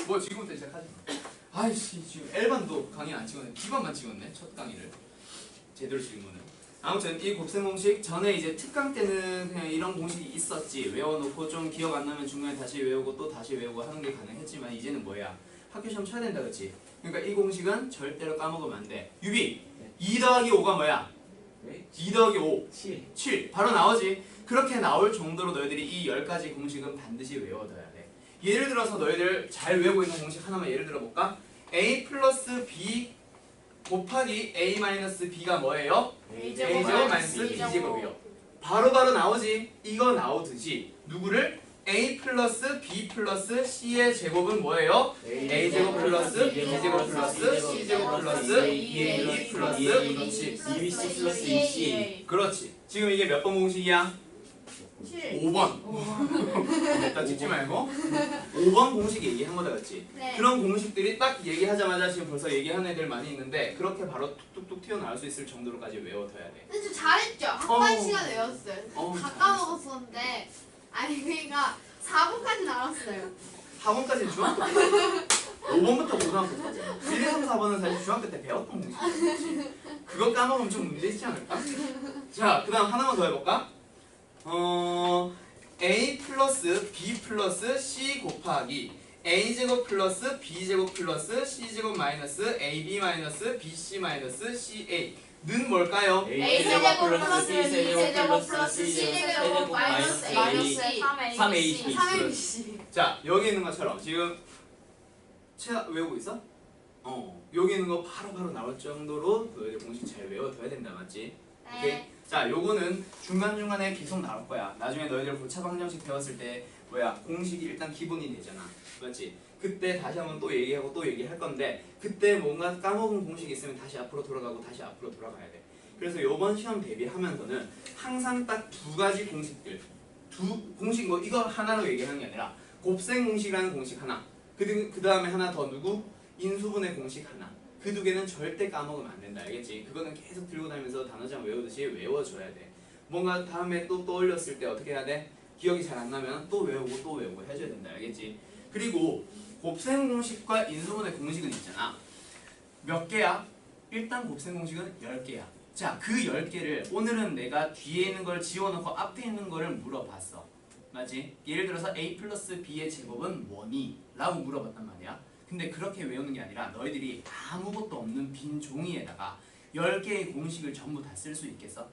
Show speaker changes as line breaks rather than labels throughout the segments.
뭐 지금부터 시작하지. 아이씨 지금 L반도 강의 안 찍었네. B반만 찍었네. 첫 강의를 제대로 찍은 거는. 아무튼 이 곱셈 공식 전에 이제 특강 때는 그냥 이런 공식이 있었지. 외워놓고 좀 기억 안 나면 중간에 다시 외우고 또 다시 외우고 하는 게 가능했지만 이제는 뭐야? 학교 시험 쳐야 된다 그치? 그러니까 이 공식은 절대로 까먹으면 안 돼. 유비! 2 더하기 5가 뭐야? 2 더하기 5 7 바로 나오지. 그렇게 나올 정도로 너희들이 이 10가지 공식은 반드시 외워둬야 돼. 예를 들어서 너희들 잘 외우고 있는 공식 하나만 예를 들어 볼까? A 플러스 B 곱하기 A 마이너스 B가 뭐예요? A제곱 마이너스 B제곱이요. 바로바로 나오지. 이거 나오듯이 누구를? A 플러스 B 플러스 C의 제곱은 뭐예요? A제곱 플러스 B제곱 플러스 C제곱 플러스 A 플러스 그렇지.
BC 플러스 EC.
그렇지. 지금 이게 몇 번 공식이야? 5번. 냈다 찍지 말고 5번 공식 얘기한 거다 그렇지?
네.
그런 공식들이 딱 얘기하자마자 지금 벌써 얘기하는 애들 많이 있는데 그렇게 바로 툭툭툭 튀어나올 수 있을 정도로까지 외워둬야 돼.
근데 좀 잘했죠? 한 시간 외웠어요. 다 까먹었었는데 아니 그러니까 4분까지 나왔어요.
4번까지는 중학교 때 5번부터 고등학교까지 1, 2, 3, 4번은 사실 중학교 때 배웠던 공식이지. 그거 까먹으면 좀 문제 있지 않을까? 자, 그 다음 하나만 더 해볼까? A 플러스 B 플러스 C 곱하기 A제곱 플러스 B제곱 플러스 C제곱 마이너스 AB 마이너스 BC 마이너스 CA는 뭘까요?
A제곱 플러스 B제곱 플러스 C제곱 마이너스 ABC
3AC.
3ABC.
자, 여기 있는 것처럼 지금 외우고 있어? 여기 있는 거 바로바로 나올 정도로 너희들 공식 잘 외워둬야 된다, 맞지? 오케이?
네.
자, 요거는 중간중간에 계속 나올 거야. 나중에 너희들 고차 방정식 배웠을 때 공식이 일단 기본이 되잖아. 맞지? 그때 다시 한번 또 얘기하고 또 얘기할 건데 그때 뭔가 까먹은 공식이 있으면 다시 앞으로 돌아가고 다시 앞으로 돌아가야 돼. 그래서 요번 시험 대비하면서는 항상 딱 두 가지 공식들 공식 뭐 이거 하나로 얘기하는 게 아니라 곱셈 공식이라는 공식 하나 그 다음에 하나 더 누구? 인수분해 공식 하나. 그 두 개는 절대 까먹으면 안 된다. 알겠지? 그거는 계속 들고 다니면서 단어장 외우듯이 외워줘야 돼. 뭔가 다음에 또 떠올렸을 때 어떻게 해야 돼? 기억이 잘 안 나면 또 외우고 해줘야 된다. 알겠지? 그리고 곱셈 공식과 인수분해 공식은 있잖아. 몇 개야? 일단 곱셈 공식은 10개야. 자, 그 10개를 오늘은 내가 뒤에 있는 걸 지워놓고 앞에 있는 거를 물어봤어. 맞지? 예를 들어서 A 플러스 B의 제곱은 뭐니? 라고 물어봤단 말이야. 근데 그렇게 외우는 게 아니라 너희들이 아무것도 없는 빈 종이에다가 10개의 공식을 전부 다 쓸 수 있겠어?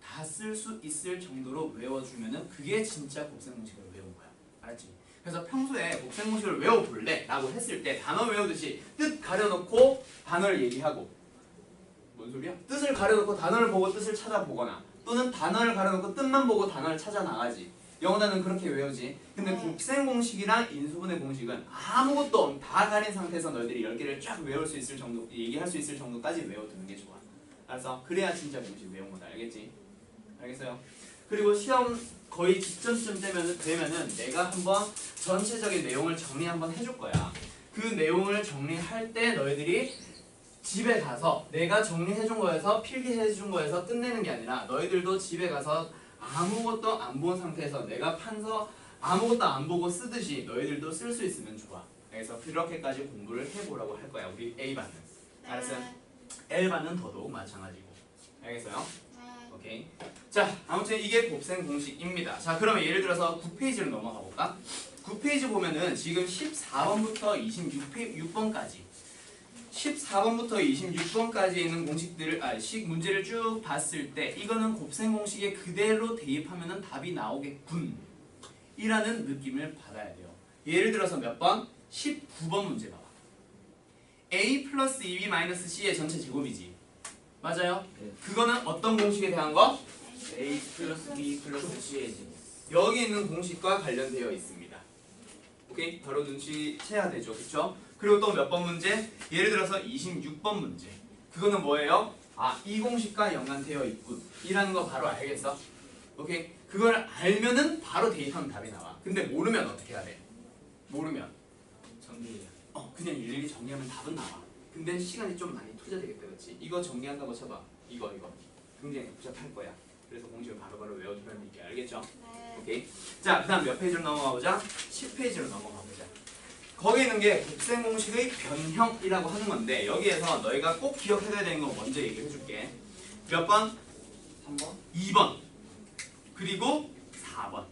다 쓸 수 있을 정도로 외워주면은 그게 진짜 곱셈 공식을 외운 거야. 알았지? 그래서 평소에 곱셈 공식을 외워볼래? 라고 했을 때 단어 외우듯이 뜻 가려놓고 단어를 얘기하고 뭔 소리야? 뜻을 가려놓고 단어를 보고 뜻을 찾아보거나 또는 단어를 가려놓고 뜻만 보고 단어를 찾아 나가지. 영어 단어는 그렇게 외우지. 근데 곱셈 공식이랑 인수분해 공식은 아무것도 다 가린 상태에서 너희들이 10개를 쫙 외울 수 있을 정도, 얘기할 수 있을 정도까지 외워두는 게 좋아. 알았어? 그래야 진짜 공식 외운 거다. 알겠지? 알겠어요? 그리고 시험 거의 직전쯤 되면은 내가 한번 전체적인 내용을 정리 한번 해줄 거야. 그 내용을 정리할 때 너희들이 집에 가서 내가 정리해준 거에서 필기해준 거에서 끝내는 게 아니라 너희들도 집에 가서 아무것도 안 본 상태에서 내가 판서 아무것도 안 보고 쓰듯이 너희들도 쓸 수 있으면 좋아. 그래서 그렇게까지 공부를 해보라고 할 거야. 우리 A반은. 알았어요? L반은 더더욱 마찬가지고. 알겠어요? 오케이. 자, 아무튼 이게 곱셈 공식입니다. 자, 그러면 예를 들어서 9페이지로 넘어가 볼까? 9페이지 보면은 지금 14번부터 26번까지 14번부터 26번까지 있는 공식들을 문제를 쭉 봤을 때 이거는 곱셈 공식에 그대로 대입하면은 답이 나오겠군 이라는 느낌을 받아야 돼요. 예를 들어서 몇 번? 19번 문제 봐봐. A 플러스 2B 마이너스 C의 전체 제곱이지. 맞아요?
네.
그거는 어떤 공식에 대한 거?
A 플러스 B 플러스 C의 제곱.
여기 있는 공식과 관련되어 있습니다. 오케이? 바로 눈치채야 되죠. 그쵸? 그리고 또 몇 번 문제? 예를 들어서 26번 문제. 그거는 뭐예요? 이 공식과 연관되어 있군. 이라는 거 바로 알겠어? 오케이? 그걸 알면은 바로 대입하면 답이 나와. 근데 모르면 어떻게 해야 돼? 모르면
정리해요.
그냥 일일이 정리하면 답은 나와. 근데 시간이 좀 많이 투자되겠다. 그렇지? 이거 정리한다고 쳐봐. 이거. 굉장히 복잡할 거야. 그래서 공식을 바로바로 외워두면 이게 알겠죠?
네.
오케이. 자, 그 다음 몇 페이지로 넘어가 보자? 10페이지로 넘어가 보자. 거기 있는 게 곱셈 공식의 변형이라고 하는 건데 여기에서 너희가 꼭 기억해야 되는 거 먼저 얘기해 줄게. 몇 번?
3번?
2번. 그리고 4번.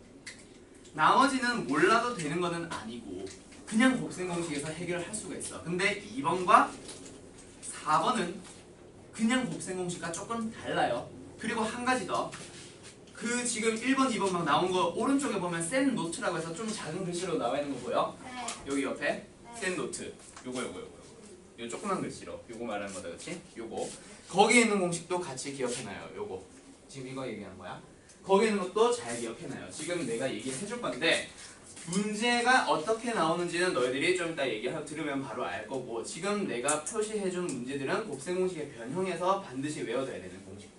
나머지는 몰라도 되는 거는 아니고 그냥 곱셈 공식에서 해결할 수가 있어. 근데 2번과 4번은 그냥 곱셈 공식과 조금 달라요. 그리고 한 가지 더. 그 지금 1번, 2번 막 나온 거 오른쪽에 보면 센 노트라고 해서 좀 작은 글씨로 나와 있는 거 보여?
네.
여기 옆에
네.
센 노트. 요거. 요 조그만 글씨로. 요거 말하는 거다, 그렇지? 요거. 거기에 있는 공식도 같이 기억해놔요. 요거. 지금 이거 얘기하는 거야. 거기에 있는 것도 잘 기억해놔요. 지금 내가 얘기를 해줄 건데 문제가 어떻게 나오는지는 너희들이 좀 이따 들으면 바로 알 거고 지금 내가 표시해준 문제들은 곱셈 공식의 변형에서 반드시 외워둬야 되는 공식들.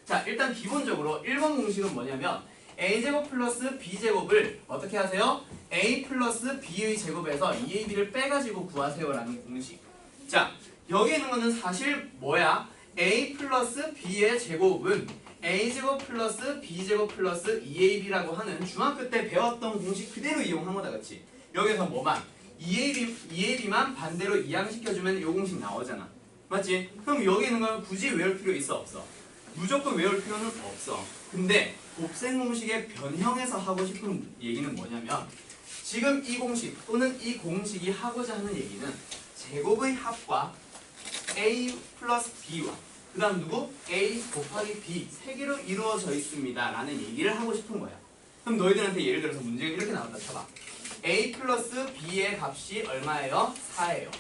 자, 일단 기본적으로 1번 공식은 뭐냐면 a제곱 플러스 b제곱을 어떻게 하세요? a 플러스 b의 제곱에서 2ab를 빼가지고 구하세요 라는 공식. 자, 여기 있는 거는 사실 뭐야? a 플러스 b의 제곱은 a제곱 플러스 b제곱 플러스 2ab라고 하는 중학교 때 배웠던 공식 그대로 이용한 거다, 그치? 여기서 뭐만? 2ab만 반대로 이항시켜주면 이 공식 나오잖아. 맞지? 그럼 여기 있는 건 굳이 외울 필요 있어, 없어? 무조건 외울 필요는 없어. 근데 곱셈 공식의 변형에서 하고 싶은 얘기는 뭐냐면 지금 이 공식 또는 이 공식이 하고자 하는 얘기는 제곱의 합과 a 플러스 b와 그 다음 누구? a 곱하기 b 세 개로 이루어져 있습니다 라는 얘기를 하고 싶은 거야. 그럼 너희들한테 예를 들어서 문제가 이렇게 나온다 쳐봐. a 플러스 b의 값이 얼마예요? 4예요.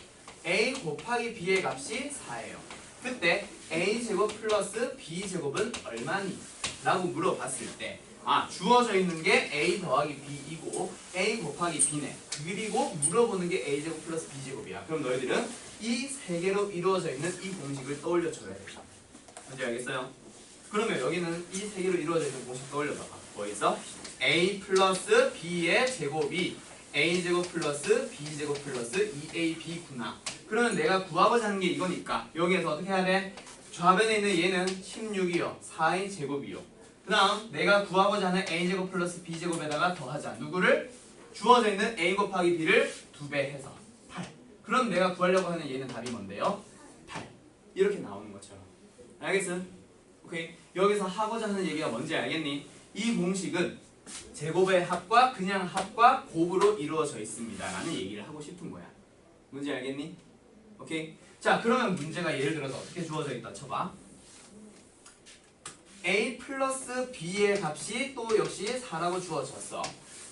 a 곱하기 b의 값이 4예요. 그때 a제곱 플러스 b제곱은 얼마니? 라고 물어봤을 때 주어져 있는 게 a 더하기 b이고 a 곱하기 b네. 그리고 물어보는 게 a제곱 플러스 b제곱이야. 그럼 너희들은 이 세 개로 이루어져 있는 이 공식을 떠올려줘야 돼. 뭔지 알겠어요? 그러면 여기는 이 세 개로 이루어져 있는 공식 떠올려봐봐. 뭐 있어? a 플러스 b의 제곱이 a제곱 플러스 b제곱 플러스 2ab구나. 그러면 내가 구하고자 하는 게 이거니까 여기에서 어떻게 해야 돼? 좌변에 있는 얘는 16이요. 4의 제곱이요. 그 다음 내가 구하고자 하는 a제곱 플러스 b제곱에다가 더하자. 누구를? 주어져 있는 a 곱하기 b를 2배 해서 8. 그럼 내가 구하려고 하는 얘는 답이 뭔데요? 8. 이렇게 나오는 것처럼. 알겠어? 오케이. 여기서 하고자 하는 얘기가 뭔지 알겠니? 이 공식은 제곱의 합과 그냥 합과 곱으로 이루어져 있습니다 라는 얘기를 하고 싶은 거야. 뭔지 알겠니? 오케이. 자, 그러면 문제가 예를 들어서 어떻게 주어져 있다 쳐봐. a 플러스 b의 값이 또 역시 4라고 주어졌어.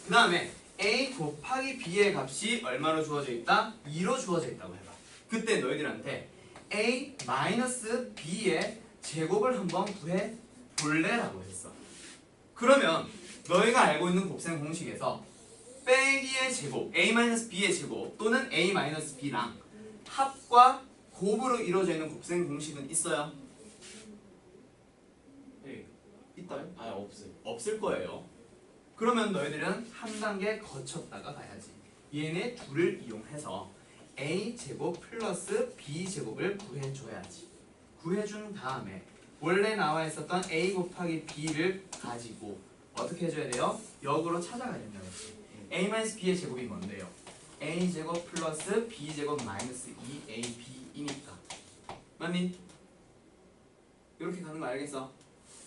그 다음에 a 곱하기 b의 값이 얼마로 주어져 있다? 2로 주어져 있다고 해봐. 그때 너희들한테 a 마이너스 b의 제곱을 한번 구해 볼래라고 했어. 그러면 너희가 알고 있는 곱셈 공식에서 빼기의 제곱, a-b의 제곱 또는 a-b랑 합과 곱으로 이루어져 있는 곱셈 공식은 있어요?
네.
있다요?
없어요.
없을 거예요. 그러면 너희들은 한 단계 거쳤다가 가야지. 얘네 둘을 이용해서 a제곱 플러스 b제곱을 구해줘야지. 구해준 다음에 원래 나와 있었던 a 곱하기 b를 가지고 어떻게 해줘야 돼요? 역으로 찾아가야 된다. a-b의 제곱이 뭔데요? a제곱 플러스 b제곱 마이너스 2ab이니까. 맞니? 이렇게 가는 거 알겠어?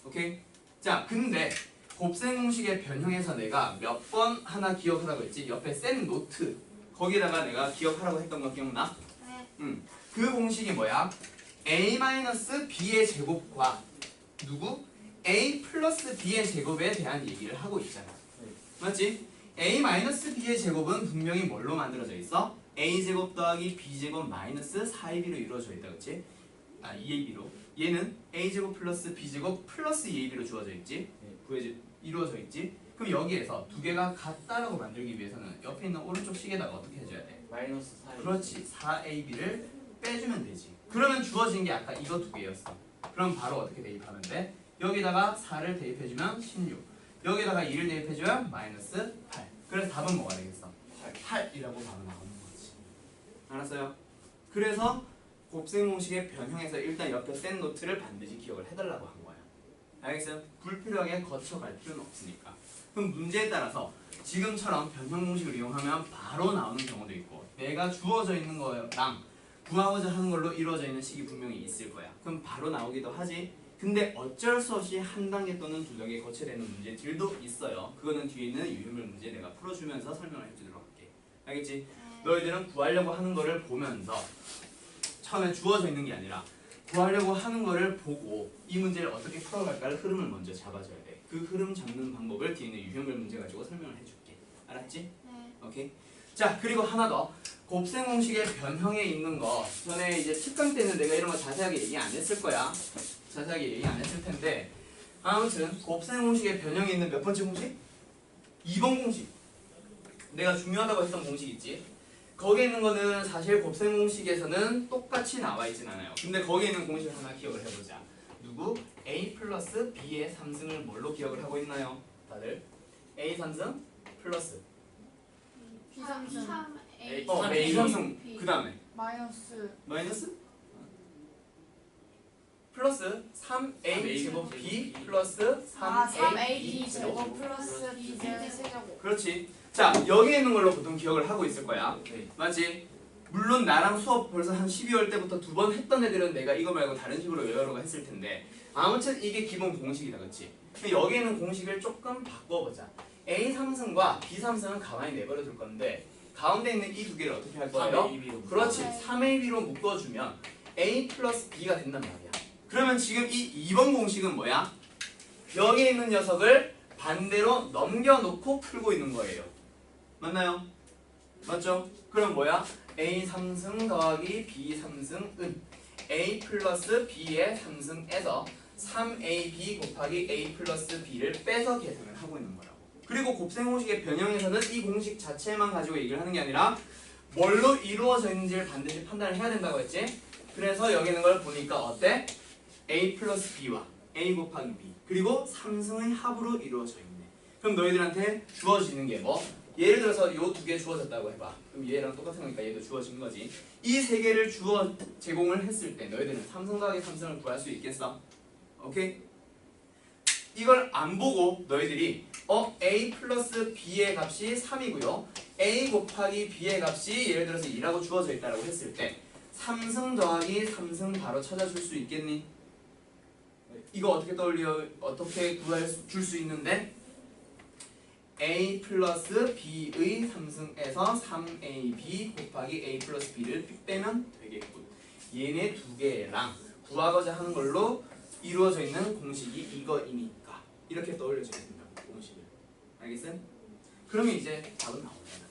오케이? 자, 근데 곱셈 공식의 변형에서 내가 몇 번 하나 기억하라고 했지? 옆에 센 노트 거기다가 내가 기억하라고 했던 거 기억나?
네.
그 공식이 뭐야? a-b의 제곱과 누구? a 플러스 b의 제곱에 대한 얘기를 하고 있잖아. 맞지? a-b의 제곱은 분명히 뭘로 만들어져 있어? a제곱 더하기 b제곱 마이너스 4ab로 이루어져 있다. 그치? 2ab로. 얘는 a제곱 플러스 b제곱 플러스 2ab로 주어져 있지? 이루어져 있지? 그럼 여기에서 두 개가 같다라고 만들기 위해서는 옆에 있는 오른쪽 식에다가 어떻게 해줘야 돼?
마이너스 4.
그렇지. 4ab를 빼주면 되지. 그러면 주어진 게 아까 이거 두 개였어. 그럼 바로 어떻게 대입하면 돼? 여기다가 4를 대입해주면 16. 여기다가 2를 대입해주면 마이너스 8. 그래서 답은 뭐가 되겠어? 8이라고 바로 나오는 거지. 알았어요? 그래서 곱셈 공식의 변형에서 일단 옆에 센 노트를 반드시 기억을 해달라고 한 거야. 알겠어요? 불필요하게 거쳐갈 필요는 없으니까. 그럼 문제에 따라서 지금처럼 변형 공식을 이용하면 바로 나오는 경우도 있고 내가 주어져 있는 거랑 구하고자 하는 걸로 이루어져 있는 식이 분명히 있을 거야. 그럼 바로 나오기도 하지. 근데 어쩔 수 없이 한 단계 또는 두 단계 거쳐야 되는 문제들도 있어요. 그거는 뒤에 있는 유형별 문제 내가 풀어주면서 설명을 해주도록 할게. 알겠지? 너희들은 구하려고 하는 거를 보면서 처음에 주어져 있는 게 아니라 구하려고 하는 거를 보고 이 문제를 어떻게 풀어갈까를 흐름을 먼저 잡아줘야 돼. 그 흐름 잡는 방법을 뒤에 있는 유형별 문제 가지고 설명을 해줄게. 알았지?
네.
오케이. 자, 그리고 하나 더. 곱셈 공식의 변형에 있는 거. 전에 이제 특강 때는 내가 이런 거 자세하게 얘기 안 했을 거야. 자세하게 얘기 안 했을 텐데. 아무튼 곱셈 공식의 변형에 있는 몇 번째 공식? 2번 공식. 내가 중요하다고 했던 공식 있지. 거기에 있는 거는 사실 곱셈 공식에서는 똑같이 나와 있진 않아요. 근데 거기에 있는 공식 하나 기억을 해보자. 누구? A 플러스 B의 3승을 뭘로 기억을 하고 있나요? 다들? A 3승 플러스
비삼승.
A.
A 3승
B.
그 다음에
마이너스
마이너스 플러스 3A 제곱 B 플러스 3A
3AB 제곱 플러스 B 제곱 세제곱.
그렇지. 자, 여기에 있는 걸로 보통 기억을 하고 있을 거야.
네.
맞지? 물론 나랑 수업 벌써 한 12월 때부터 두 번 했던 애들은 내가 이거 말고 다른 식으로 여러 가 했을 텐데 아무튼 이게 기본 공식이다. 그치? 근데 여기에 있는 공식을 조금 바꿔보자. A 3승과 B 3승은 가만히 내버려 둘 건데 가운데 있는 이 두 개를 어떻게 할 거예요?
3AB로.
그렇지. 3AB로 묶어주면 A 플러스 B가 된단 말이야. 그러면 지금 이 2번 공식은 뭐야? 여기 있는 녀석을 반대로 넘겨놓고 풀고 있는 거예요. 맞나요? 맞죠? 그럼 뭐야? A 3승 더하기 B 3승은 A 플러스 B의 3승에서 3AB 곱하기 A 플러스 B를 빼서 계산을 하고 있는 거라고. 그리고 곱셈 공식의 변형에서는 이 공식 자체만 가지고 얘기를 하는 게 아니라 뭘로 이루어져 있는지를 반드시 판단을 해야 된다고 했지? 그래서 여기 있는 걸 보니까 어때? A 플러스 B와 A 곱하기 B 그리고 3승의 합으로 이루어져 있네. 그럼 너희들한테 주어지는 게 뭐? 예를 들어서 요 두 개 주어졌다고 해봐. 그럼 얘랑 똑같은 거니까 얘도 주어진 거지. 이 세 개를 제공을 했을 때 너희들은 3승 더하기 3승을 구할 수 있겠어? 오케이? 이걸 안 보고 너희들이 A 플러스 B의 값이 3이고요. A 곱하기 B의 값이 예를 들어서 2라고 주어져 있다고 했을 때 3승 더하기 3승 바로 찾아줄 수 있겠니? 이거 어떻게 구해줄 수 있는데? A 플러스 B의 3승에서 3AB 곱하기 A 플러스 B를 빼면 되겠군. 얘네 두 개랑 구하고자 하는 걸로 이루어져 있는 공식이 이거이니까 이렇게 떠올려주면 된다고 공식을. 알겠어요? 그러면 이제 답은 나오잖아.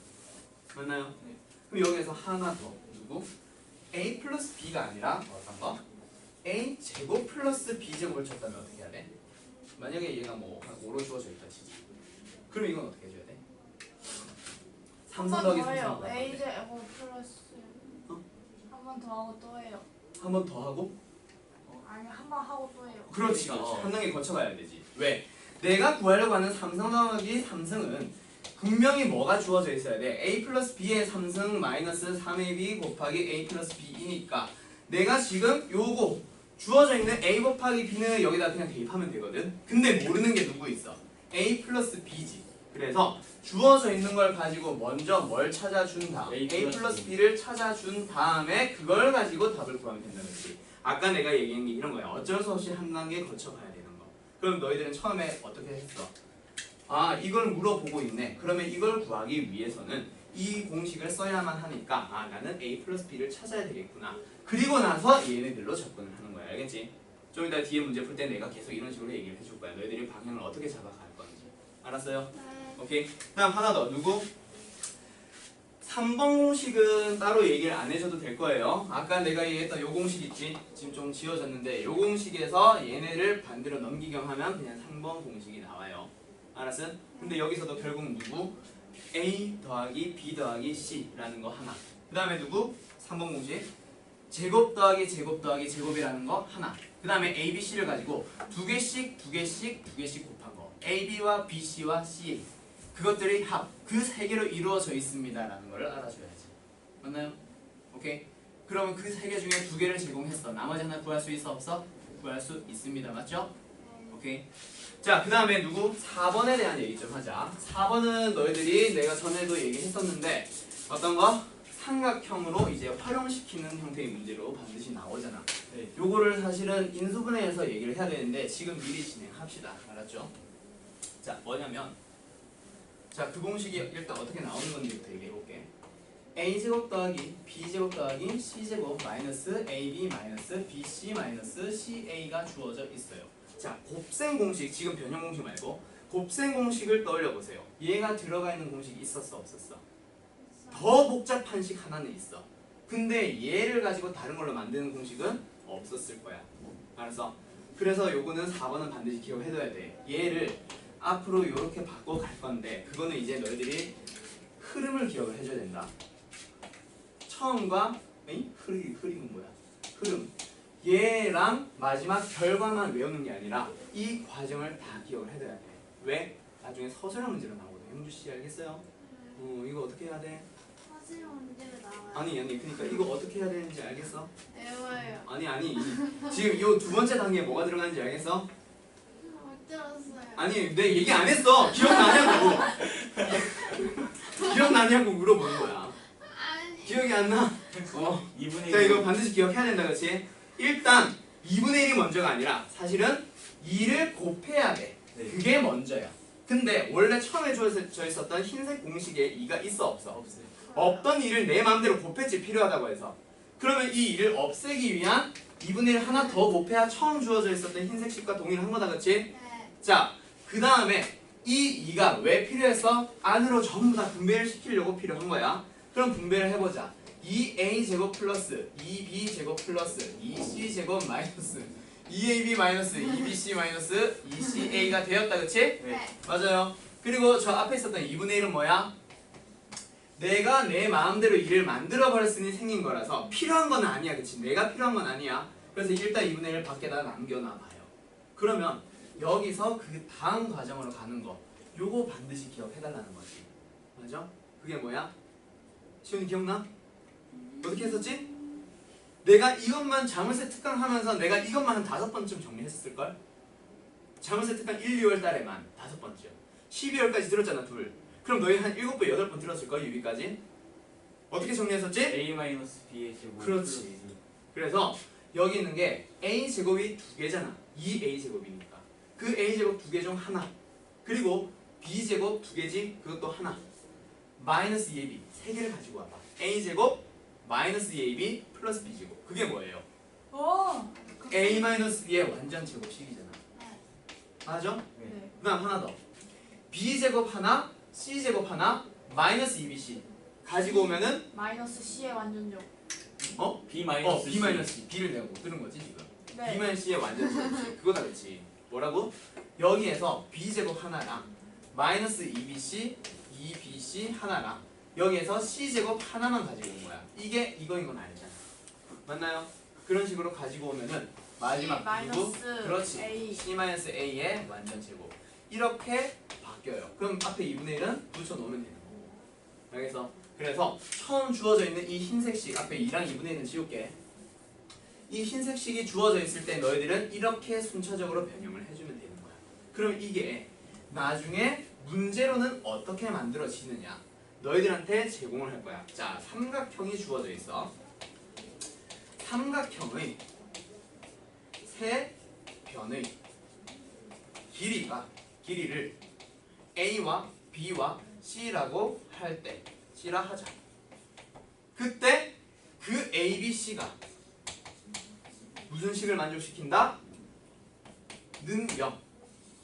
맞나요?
네.
그럼 여기에서 하나 더. 누구? A 플러스 B가 아니라 어떤 거? A 제곱 플러스 B 제곱을 쳤다면 어떻게 해야 돼? 만약에 얘가 뭐 한 5로 주어져 있다 치자. 그럼 이건 어떻게 해줘야 돼? 3승 더하기 3승
A 제곱 플러스
어?
한 번 더 하고 또 해요.
한 번 더 하고?
아니 한 번 하고 또 해요.
그렇지. 한 단계 거쳐가야 되지. 왜? 내가 구하려고 하는 3승 더하기 3승은 분명히 뭐가 주어져 있어야 돼? A 플러스 B의 3승 마이너스 3AB 곱하기 A 플러스 B이니까 내가 지금 요거 주어져 있는 A 곱하기 B는 여기다 그냥 대입하면 되거든. 근데 모르는 게 누구 있어? A 플러스 B지. 그래서 주어져 있는 걸 가지고 먼저 뭘 찾아준 다음 A 플러스 B를 찾아준 다음에 그걸 가지고 답을 구하면 된다는 거지. 아까 내가 얘기한 게 이런 거야. 어쩔 수 없이 한 단계 거쳐가야 되는 거. 그럼 너희들은 처음에 어떻게 했어? 아, 이걸 물어보고 있네. 그러면 이걸 구하기 위해서는 이 공식을 써야만 하니까 아, 나는 A 플러스 B를 찾아야 되겠구나. 그리고 나서 얘네들로 접근을 하는 거야. 알겠지? 좀 이따 뒤에 문제 풀 때 내가 계속 이런 식으로 얘기를 해줄 거야. 너희들이 방향을 어떻게 잡아갈 건지. 알았어요?
네.
오케이. 다음 하나 더. 누구? 3번 공식은 따로 얘기를 안 해줘도 될 거예요. 아까 내가 얘기했던 요 공식 있지? 지금 좀 지워졌는데 요 공식에서 얘네를 반대로 넘기경 하면 그냥 3번 공식이 나와요. 알았어? 근데 여기서도 결국 누구? A 더하기 B 더하기 C라는 거 하나. 그 다음에 누구? 3번 공식. 제곱 더하기 제곱 더하기 제곱이라는 거 하나. 그 다음에 A, B, C를 가지고 두 개씩 곱한 거. A, B와 B, C와 C. 그것들이 합. 그 세 개로 이루어져 있습니다라는 걸 알아줘야지. 맞나요? 오케이? 그러면 그 세 개 중에 두 개를 제공했어. 나머지 하나 구할 수 있어? 없어? 구할 수 있습니다. 맞죠? 오케이? 자, 그 다음에 누구? 4번에 대한 얘기 좀 하자. 4번은 너희들이 내가 전에도 얘기했었는데 어떤 거? 삼각형으로 이제 활용시키는 형태의 문제로 반드시 나오잖아.
네.
요거를 사실은 인수분해해서 얘기를 해야 되는데 지금 미리 진행합시다. 알았죠? 자, 뭐냐면 자, 그 공식이 일단 어떻게 나오는 건지부터 얘기해 볼게. a제곱 더하기 b제곱 더하기 c제곱 마이너스 ab 마이너스 bc 마이너스 ca가 주어져 있어요. 자, 곱셈 공식, 지금 변형 공식 말고 곱셈 공식을 떠올려 보세요. 얘가 들어가 있는 공식이 있었어, 없었어? 더 복잡한 식 하나는 있어. 근데 얘를 가지고 다른 걸로 만드는 공식은 없었을 거야. 알았어? 그래서 요거는 4번은 반드시 기억해둬야 돼. 얘를 앞으로 이렇게 바꿔 갈 건데 그거는 이제 너희들이 흐름을 기억을 해줘야 된다. 처음과 흐름은 뭐야? 흐름. 얘랑 마지막 결과만 외우는 게 아니라 이 과정을 다 기억을 해둬야 돼. 왜? 나중에 서술형 문제로 나오거든. 형주 씨 알겠어요? 이거 어떻게 해야 돼?
사실 문제를 나와요.
아니 그러니까 이거 어떻게 해야 되는지 알겠어?
외워요.
아니 지금 이 두 번째 단계에 뭐가 들어가는지 알겠어?
못 들었어요.
아니 내 얘기 안 했어. 기억나냐고. 기억나냐고 물어보는 거야.
아니.
기억이 안 나?
2분의 1.
자, 이거 반드시 기억해야 된다, 그렇지? 일단 2분의 1이 먼저가 아니라 사실은 2를 곱해야 돼.
네.
그게 먼저야. 근데 원래 처음에 주어져 있었던 흰색 공식에 2가 있어, 없어?
없어요.
없던 2를 내 마음대로 곱했지, 필요하다고 해서. 그러면 이 2를 없애기 위한 2분의 1 하나 더 곱해야 처음 주어져 있었던 흰색 식과 동일한 거다, 그렇지?
네.
자, 그 다음에 이 2가 왜 필요했어? 안으로 전부 다 분배를 시키려고 필요한 거야. 그럼 분배를 해보자. 2a제곱 플러스 2b제곱 플러스 2c제곱 마이너스 2ab 마이너스 2bc 마이너스 2ca가 되었다, 그치?
네.
맞아요. 그리고 저 앞에 있었던 2분의 1은 뭐야? 내가 내 마음대로 2를 만들어버렸으니 생긴 거라서 필요한 건 아니야, 그치? 내가 필요한 건 아니야. 그래서 일단 2분의 1을 밖에다 남겨놔봐요. 그러면 여기서 그 다음 과정으로 가는 거 요거 반드시 기억해달라는 거지. 맞아? 그게 뭐야? 시훈이 기억나? 어떻게 했었지? 내가 이것만 자물쇠 특강 하면서 내가 이것만 한 5번쯤 정리했었을걸? 자물쇠 특강 1, 2월 달에만 5번쯤 12월까지 들었잖아, 둘. 그럼 너희 한 7번, 8번 들었을걸, 유비까지? 어떻게 정리했었지?
a-b의 제곱.
그렇지. 그래서 여기 있는 게 a제곱이 2개잖아. 2a제곱이니까. 그 a제곱 2개 중 하나. 그리고 b제곱 2개지, 그것도 하나. 마이너스 2ab 3개를 가지고 와봐. a제곱 마이너스 2ab 플러스 b제곱. 그게 뭐예요?
오.
a 마이너스 b의 완전 제곱식이잖아.
네.
맞아?
네.
그 다음 하나 더. b제곱 하나, c제곱 하나, 마이너스 2bc 가지고 오면은
마이너스 C의 완전적.
b 마이너스
b 마이너스 c. b를 내가 못 들은 거지 지금.
네.
b 마이너스 c의 완전 제곱식. 그거다, 그렇지? 뭐라고? 여기에서 b제곱 하나랑 마이너스 2bc, 2bc 하나랑 여기에서 c제곱 하나만 가지고 온 거야. 이게 이거인 건 알잖아. 맞나요? 그런 식으로 가지고 오면은 마지막 그리고
마이너스
그렇지.
A.
c-a의 완전 제곱. 이렇게 바뀌어요. 그럼 앞에 2분의 1은 붙여놓으면 되는 거고. 알겠어? 그래서 처음 주어져 있는 이 흰색식 앞에 2랑 2분의 1은 지울게. 이 흰색식이 주어져 있을 때 너희들은 이렇게 순차적으로 변형을 해주면 되는 거야. 그럼 이게 나중에 문제로는 어떻게 만들어지느냐 너희들한테 제공을 할 거야. 자, 삼각형이 주어져 있어. 삼각형의 세 변의 길이를 A와 B와 C라고 할 때 C라 하자. 그때 그 A, B, C가 무슨 식을 만족시킨다? 는 0.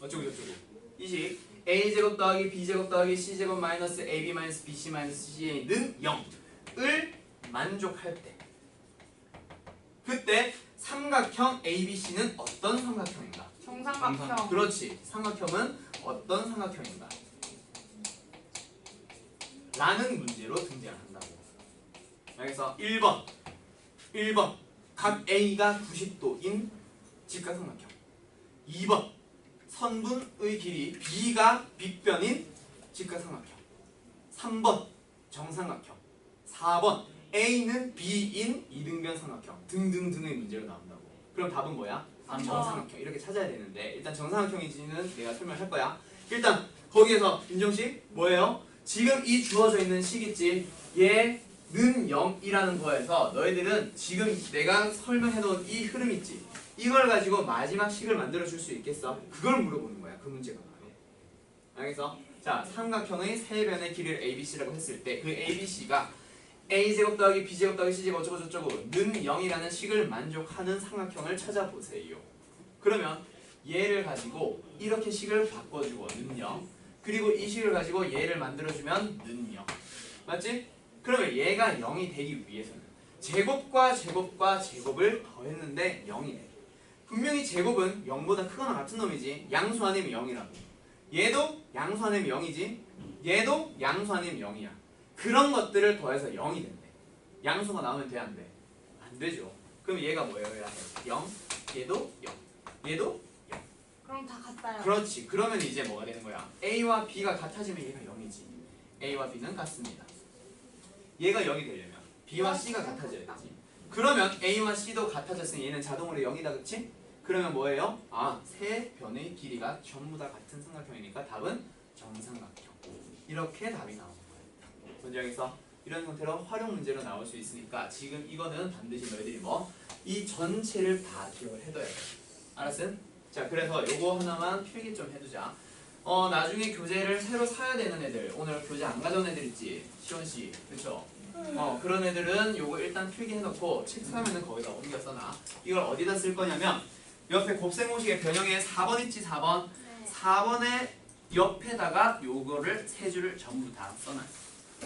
어쩌고 저쩌고. 이 식 A제곱 더하기 B제곱 더하기 C제곱 마이너스 AB 마이너스 BC 마이너스 CA는 0을 만족할 때 그때 삼각형 ABC는 어떤 삼각형인가?
정삼각형.
그렇지. 삼각형은 어떤 삼각형인가? 라는 문제로 등장한다고. 여기서 1번 각 A가 90도인 직각삼각형. 2번 선분의 길이 B가 빗변인 직각삼각형. 3번 정삼각형. 4번 A는 B인 이등변 삼각형 등등등의 문제로 나온다고. 그럼 답은 뭐야? 정삼각형. 이렇게 찾아야 되는데 일단 정삼각형인지는 내가 설명할 거야. 일단 거기에서 인정식 뭐예요? 지금 이 주어져 있는 식 있지? 얘 는 0이라는 거에서 너희들은 지금 내가 설명해놓은 이 흐름 있지? 이걸 가지고 마지막 식을 만들어줄 수 있겠어? 그걸 물어보는 거야. 그 문제가 바로. 알겠어? 자, 삼각형의 세 변의 길이를 ABC라고 했을 때 그 ABC가 A제곱 더하기 B제곱 더하기 C제곱 어쩌고 저쩌고 는 0이라는 식을 만족하는 삼각형을 찾아보세요. 그러면 얘를 가지고 이렇게 식을 바꿔주고 는 0, 그리고 이 식을 가지고 얘를 만들어주면 는 0. 맞지? 그러면 얘가 0이 되기 위해서는 제곱과 제곱과 제곱을 더했는데 0이 돼. 분명히 제곱은 0보다 크거나 같은 놈이지. 양수 아니면 0이라고. 얘도 양수 아니면 0이지. 얘도 양수 아니면 0이야. 그런 것들을 더해서 0이 된대. 양수가 나오면 돼, 안 돼? 안 되죠. 그럼 얘가 뭐예요? 0, 얘도 0, 얘도 0.
그럼 다 같아요.
그렇지. 그러면 이제 뭐가 되는 거야? A와 B가 같아지면 얘가 0이지. A와 B는 같습니다. 얘가 0이 되려면 B와 C가 같아져야 되지. 그러면 A와 C도 같아졌으니 얘는 자동으로 0이다, 그치? 그러면 뭐예요? 아, 세 변의 길이가 전부 다 같은 삼각형이니까 답은 정삼각형. 이렇게 답이 나오는 거예요. 뭔지 알겠어? 이런 형태로 활용 문제로 나올 수 있으니까 지금 이거는 반드시 너희들이 이 전체를 다 기억을 해둬야 돼. 알았음? 자, 그래서 요거 하나만 필기 좀 해두자. 나중에 교재를 새로 사야 되는 애들, 오늘 교재 안 가져온 애들 있지? 시원씨, 그쵸? 그런 애들은 요거 일단 필기해놓고 책 사면은 거기다 옮겨 써놔. 이걸 어디다 쓸 거냐면 옆에 곱셈공식의 변형에 4번 있지, 4번.
네.
4번의 옆에다가 요거를 세 줄을 전부 다 써놔.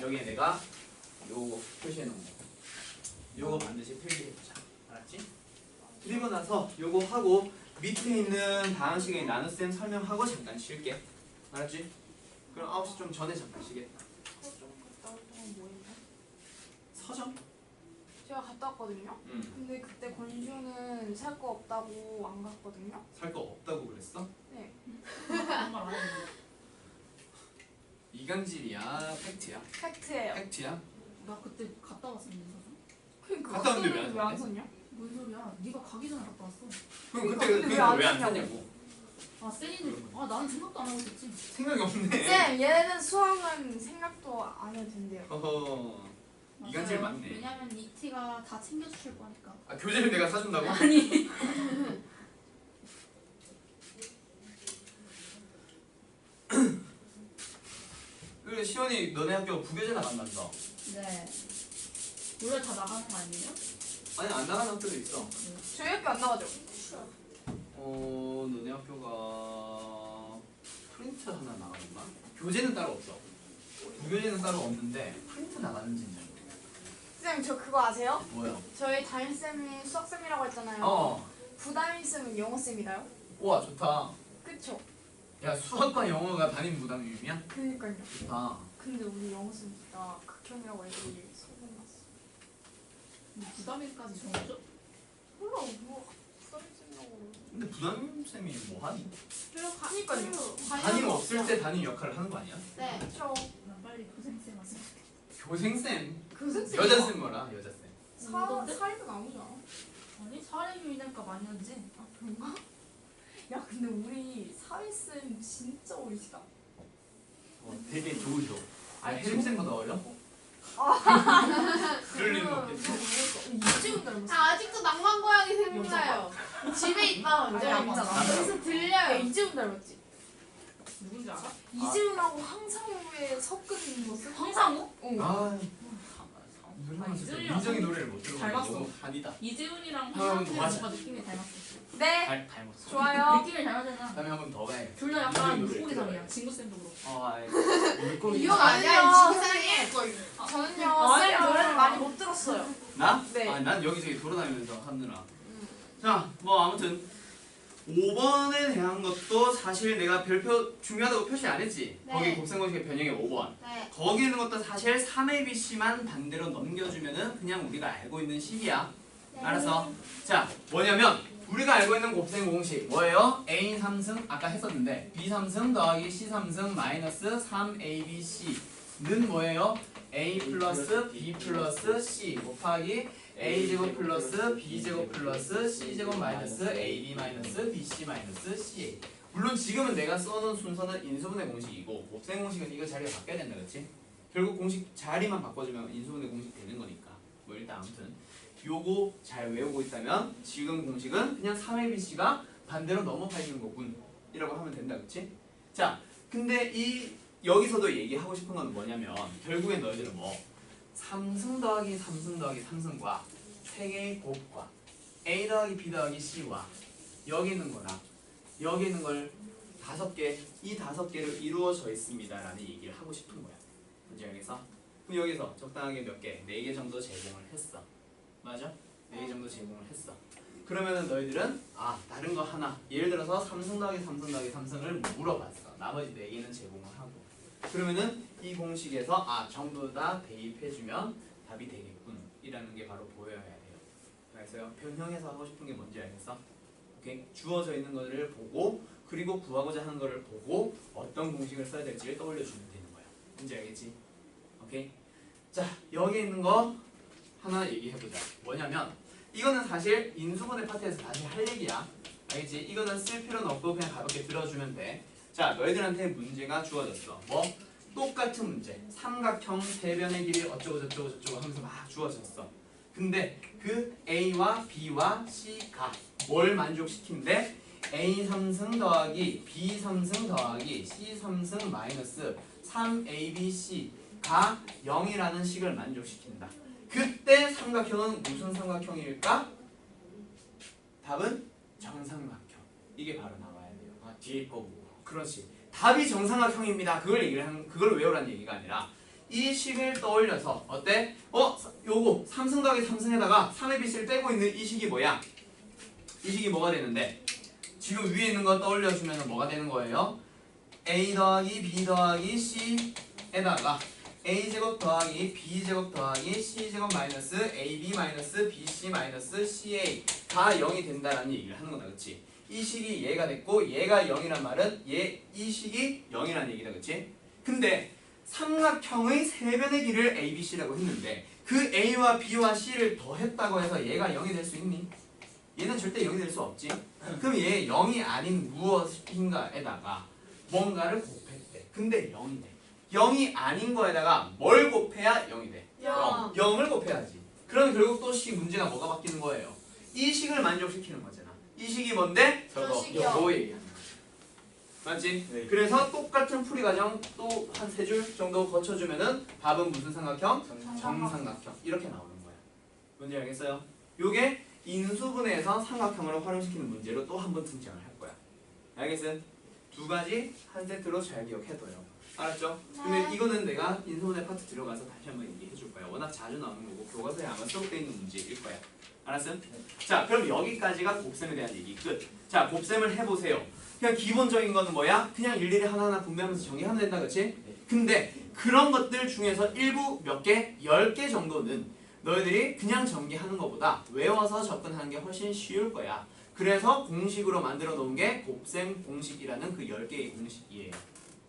여기에 내가 요거 표시해놓은 거. 요거 반드시 필기해두자. 알았지? 그리고 나서 요거 하고 밑에 있는 다음 시간에 나눗셈 설명하고 잠깐 쉴게. 알았지? 그럼 9시 좀 전에 잠깐 쉬겠다. 서점?
제가 갔다 왔거든요. 근데 그때 권슈는 살 거 없다고 안 갔거든요.
살 거 없다고 그랬어?
네.
그런 말안 했는데.
이강질이야? 팩트야?
팩트예요.
팩트야?
나 그때 갔다 왔었는데 사서.
그러니까
갔다 왔는데 왜안
왜안
샀대?
샀냐?
뭔 소리야? 네가 가기 전에 갔다 왔어.
그럼 그때
근데 왜안
왜안
샀냐고.
샀냐고?
아 쌤이는 나는 생각도 안 하고 있었지.
생각이 없네.
쌤, 얘는 수학은 생각도 안 해도 된대요.
어허. 이간질
맞아요.
맞네.
왜냐면 이 티가 다 챙겨주실 거니까.
아, 교재를 내가 사준다고?
아니.
그래, 시원이 너네 학교 부교재 나간다면서?
네. 원래 다 나가는 거 아니에요?
아니, 안 나가는 학교도 있어.
저희 학교 안 나가죠?
너네 학교가 프린트 하나 나가는가? 교재는 따로 없어. 부교재는 따로 없는데 프린트 나가는지는 잘 모르겠어.
쌤, 저 그거 아세요?
뭐야?
저희 담임쌤이 수학쌤이라고 했잖아요.
어.
부담임쌤은 영어쌤이다요?
우와, 좋다.
그쵸?
야, 수학과 영어가 담임 부담임이야?
그니까요.
좋다.
근데 우리 영어쌤 진짜 극혐이라고 애들이 소문났어.
부담일까지 정해줘?
몰라, 뭐 부담임쌤이라고.
근데 부담임쌤이 뭐 하니?
그니까요.
담임 없을 때 담임 역할을 하는 거 아니야?
네.
그쵸.
난 빨리 교생쌤 왔으면 좋겠다.
교생쌤?
교생쌤.
여자쌤 뭐라? 여자쌤.
사이도 나오지 않아?
아니 사례유인할까 많이 하지.
아, 그런가? 야, 근데 우리 사회쌤 진짜 어리시다.
되게 좋으셔.
아니, 혜림쌤보다 어려? 그럴 리는 없겠지.
이지훈 닮았어.
아직도 낭만 고양이 생각나요. 집에 있다 언제
아니,
있잖아.
아니잖아.
여기서
야,
들려요.
이지훈 닮았지?
누군지 알아?
이지훈하고 황상우의 섞은 모습?
황상우?
응.
아,
아니, 이준이랑
민정이 노래를 못 들어보는
닮았어.
너무 한이다.
이재훈이랑
형,
황상우가
맞아.
뭔가 느낌이 닮았어.
네,
닮았어.
좋아요.
느낌이 닮았잖아.
다음에 한 번 더 가야
둘 다 약간
이준이 노래
물고기상이야. 진구쌤도 그렇고.
아이.
이거 아니야 지구상에.
저는요,
아니야.
쌤 노래를 많이 못 들었어요.
나?
네.
아, 난 여기저기 돌아다니면서 하느라. 자, 뭐 아무튼 5번에 대한 것도 사실 내가 별표 중요하다고 표시 안 했지?
네.
거기 곱셈공식의 변형의 5번.
네.
거기 있는 것도 사실 3ABC만 반대로 넘겨주면은 그냥 우리가 알고 있는 식이야. 알았어? 자, 뭐냐면 우리가 알고 있는 곱셈 공식 뭐예요? A인 3승 아까 했었는데 B 3승 더하기 C 3승 마이너스 3ABC는 뭐예요? A 플러스 B 플러스 C 곱하기 A제곱 플러스 B제곱 플러스 C제곱 마이너스 AB 마이너스 BC 마이너스 CA. 물론 지금은 내가 써놓은 순서는 인수분해 공식이고 곱셈 공식은 이거 자리가 바뀌어야 된다, 그렇지? 결국 공식 자리만 바꿔주면 인수분해 공식 되는 거니까. 뭐 일단 아무튼 요거 잘 외우고 있다면 지금 공식은 그냥 3ABC가 반대로 넘어가 있는 거군 이라고 하면 된다. 그치? 자, 근데 여기서도 얘기하고 싶은 건 뭐냐면 결국엔 너희들은 뭐 3승 더하기 3승 더하기 3승과 3개의 곱과 A 더하기 B 더하기 C와 여기 있는 거랑 여기 있는 걸 5개, 이 5개로 이루어져 있습니다 라는 얘기를 하고 싶은 거야. 뭔지 알겠어? 그럼 여기서 적당하게 몇 개? 4개 정도 제공을 했어. 맞아? 4개 정도 제공을 했어. 그러면은 너희들은 다른 거 하나, 예를 들어서 3승 더하기 3승 더하기 3승을 물어봤어. 나머지 4개는 제공을 하고. 그러면은 이 공식에서 전부 다 대입해주면 답이 되겠군 이라는 게 바로 보여야 돼요. 알겠어요? 변형해서 하고 싶은 게 뭔지 알겠어? 오케이? 주어져 있는 거를 보고 그리고 구하고자 하는 거를 보고 어떤 공식을 써야 될지를 떠올려주면 되는 거야. 뭔지 알겠지? 오케이? 자, 여기 있는 거 하나 얘기해보자. 뭐냐면 이거는 사실 인수분해 파트에서 다시 할 얘기야. 알겠지? 이거는 쓸 필요는 없고 그냥 가볍게 들어주면 돼. 자, 너희들한테 문제가 주어졌어. 뭐? 똑같은 문제. 삼각형 세변의 길이 어쩌고 저쩌고 저쩌고 하면서 막 주어졌어. 근데 그 A와 B와 C가 뭘 만족시킨대? A 3승 더하기 B 3승 더하기 C 3승 마이너스 3ABC가 0이라는 식을 만족시킨다. 그때 삼각형은 무슨 삼각형일까? 답은 정삼각형. 이게 바로 나와야 돼요.
뒤에 거 보고.
그렇지. 답이 정삼각형입니다. 그걸 외우라는 얘기가 아니라 이 식을 떠올려서 어때? 요거 3승 더하기 3승에다가 3ABC를 빼고 있는 이 식이 뭐야? 이 식이 뭐가 되는데? 지금 위에 있는 거 떠올려주면 뭐가 되는 거예요? A 더하기 B 더하기 C에다가 A제곱 더하기 B제곱 더하기 C제곱 마이너스 AB 마이너스 BC 마이너스 CA가 0이 된다라는 얘기를 하는 거다. 그치? 이 식이 얘가 됐고 얘가 0이란 말은 이 식이 0이라는 얘기다. 그치? 근데 삼각형의 세변의 길을 ABC라고 했는데 그 A와 B와 C를 더했다고 해서 얘가 0이 될 수 있니? 얘는 절대 0이 될 수 없지. 그럼 얘 0이 아닌 무엇인가에다가 뭔가를 곱했대. 근데 0이 돼. 0이 아닌 거에다가 뭘 곱해야 0이 돼? 0을 곱해야지. 그럼 결국 또 식 문제가 뭐가 바뀌는 거예요? 이 식을 만족시키는 거잖아. 이 식이 뭔데?
저 식이요.
요거 얘기하는 거야. 맞지?
네.
그래서 똑같은 풀이 과정 또 한 3줄 정도 거쳐주면은 답은 무슨 삼각형? 정삼각형. 이렇게 나오는 거야. 뭔지 알겠어요? 요게 인수분해에서 삼각형으로 활용시키는 문제로 또 한 번 등장을 할 거야. 알겠어요? 2가지 한 세트로 잘 기억해둬요. 알았죠? 근데 이거는 내가 인수분해 파트 들어가서 다시 한번 얘기해 줄 거야. 워낙 자주 나오는 거고 교과서에 아마 수록되어 있는 문제일 거야. 알았어? 자, 그럼 여기까지가 곱셈에 대한 얘기 끝. 자, 곱셈을 해보세요. 그냥 기본적인 거는 뭐야? 그냥 일일이 하나하나 분배하면서 정리하면 된다, 그치? 근데 그런 것들 중에서 일부 몇 개? 10개 정도는 너희들이 그냥 전개하는 것보다 외워서 접근하는 게 훨씬 쉬울 거야. 그래서 공식으로 만들어 놓은 게 곱셈 공식이라는 그 10개의 공식이에요.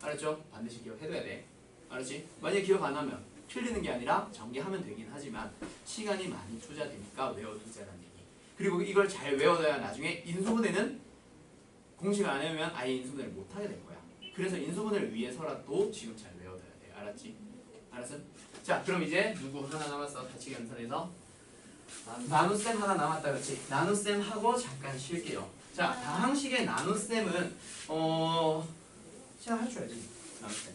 알았죠? 반드시 기억해둬야 돼. 알았지? 만약에 기억 안 하면 틀리는 게 아니라 전개하면 되긴 하지만 시간이 많이 투자되니까 외워두자라는 얘기. 그리고 이걸 잘 외워둬야 나중에 인수분해는 공식을 안 외우면 아예 인수분해를 못하게 될 거야. 그래서 인수분해를 위해서라도 지금 잘 외워둬야 돼. 알았지? 알았어? 자, 그럼 이제 누구 하나 남았어? 다치기 연산에서 나눗셈 하나 남았다. 그렇지? 나눗셈 하고 잠깐 쉴게요. 자, 다항식의 나눗셈은 시작 할 줄 알지? 나눗셈.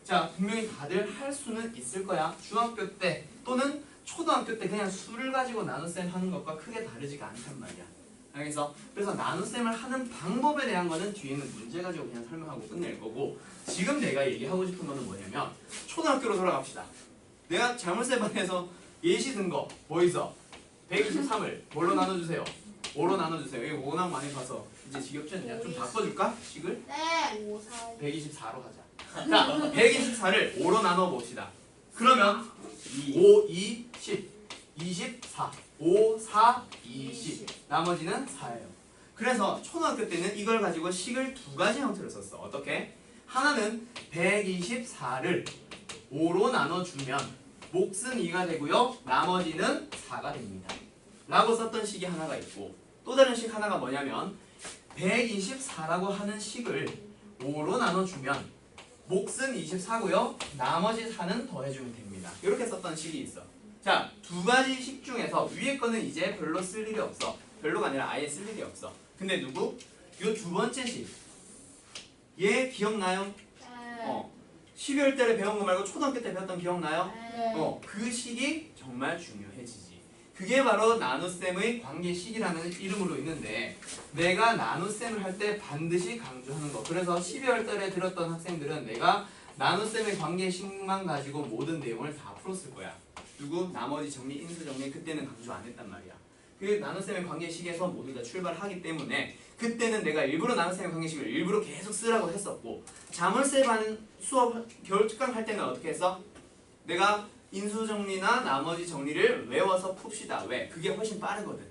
자, 분명히 다들 할 수는 있을 거야. 중학교 때 또는 초등학교 때 그냥 수를 가지고 나눗셈 하는 것과 크게 다르지가 않단 말이야. 알겠어? 그래서 나눗셈을 하는 방법에 대한 거는 뒤에 있는 문제 가지고 그냥 설명하고 끝낼 거고, 지금 내가 얘기하고 싶은 거는 뭐냐면 초등학교로 돌아갑시다. 내가 자물쇠반에서 예시 든 거 뭐 있어? 123을 뭘로 나눠주세요? 5로 나눠주세요. 이거 워낙 많이 봐서 이제 지겹지 않냐? 좀 바꿔줄까? 식을?
네. 5, 4,
124로 가자. 자, 124를 5로 나눠 봅시다. 그러면 5, 2, 10, 24, 5, 4, 20. 나머지는 4예요. 그래서 초등학교 때는 이걸 가지고 식을 2가지 형태로 썼어. 어떻게? 하나는 124를 5로 나눠주면 몫은 2가 되고요. 나머지는 4가 됩니다. 라고 썼던 식이 하나가 있고, 또 다른 식 하나가 뭐냐면 124라고 하는 식을 5로 나눠주면 몫은 24고요. 나머지 4는 더해주면 됩니다. 이렇게 썼던 식이 있어. 자, 두 가지 식 중에서 위에 거는 이제 별로 쓸 일이 없어. 별로가 아니라 아예 쓸 일이 없어. 근데 누구? 요 두 번째 식. 얘 기억나요?
네.
12월 달에 배운 거 말고 초등학교 때 배웠던 기억나요?
네.
그 식이 정말 중요해지지. 그게 바로 나눗셈의 관계식이라는 이름으로 있는데 내가 나눗셈을 할 때 반드시 강조하는 거. 그래서 12월 달에 들었던 학생들은 내가 나눗셈의 관계식만 가지고 모든 내용을 다 풀었을 거야. 누구? 나머지 정리, 인수 정리 그때는 강조 안 했단 말이야. 그 나눗셈의 관계식에서 모두 다 출발하기 때문에 그때는 내가 일부러 나눗셈의 관계식을 일부러 계속 쓰라고 했었고 자물쇠 반 수업 겨울 특강 할 때는 어떻게 했어? 내가 인수 정리나 나머지 정리를 외워서 풉시다. 왜? 그게 훨씬 빠르거든.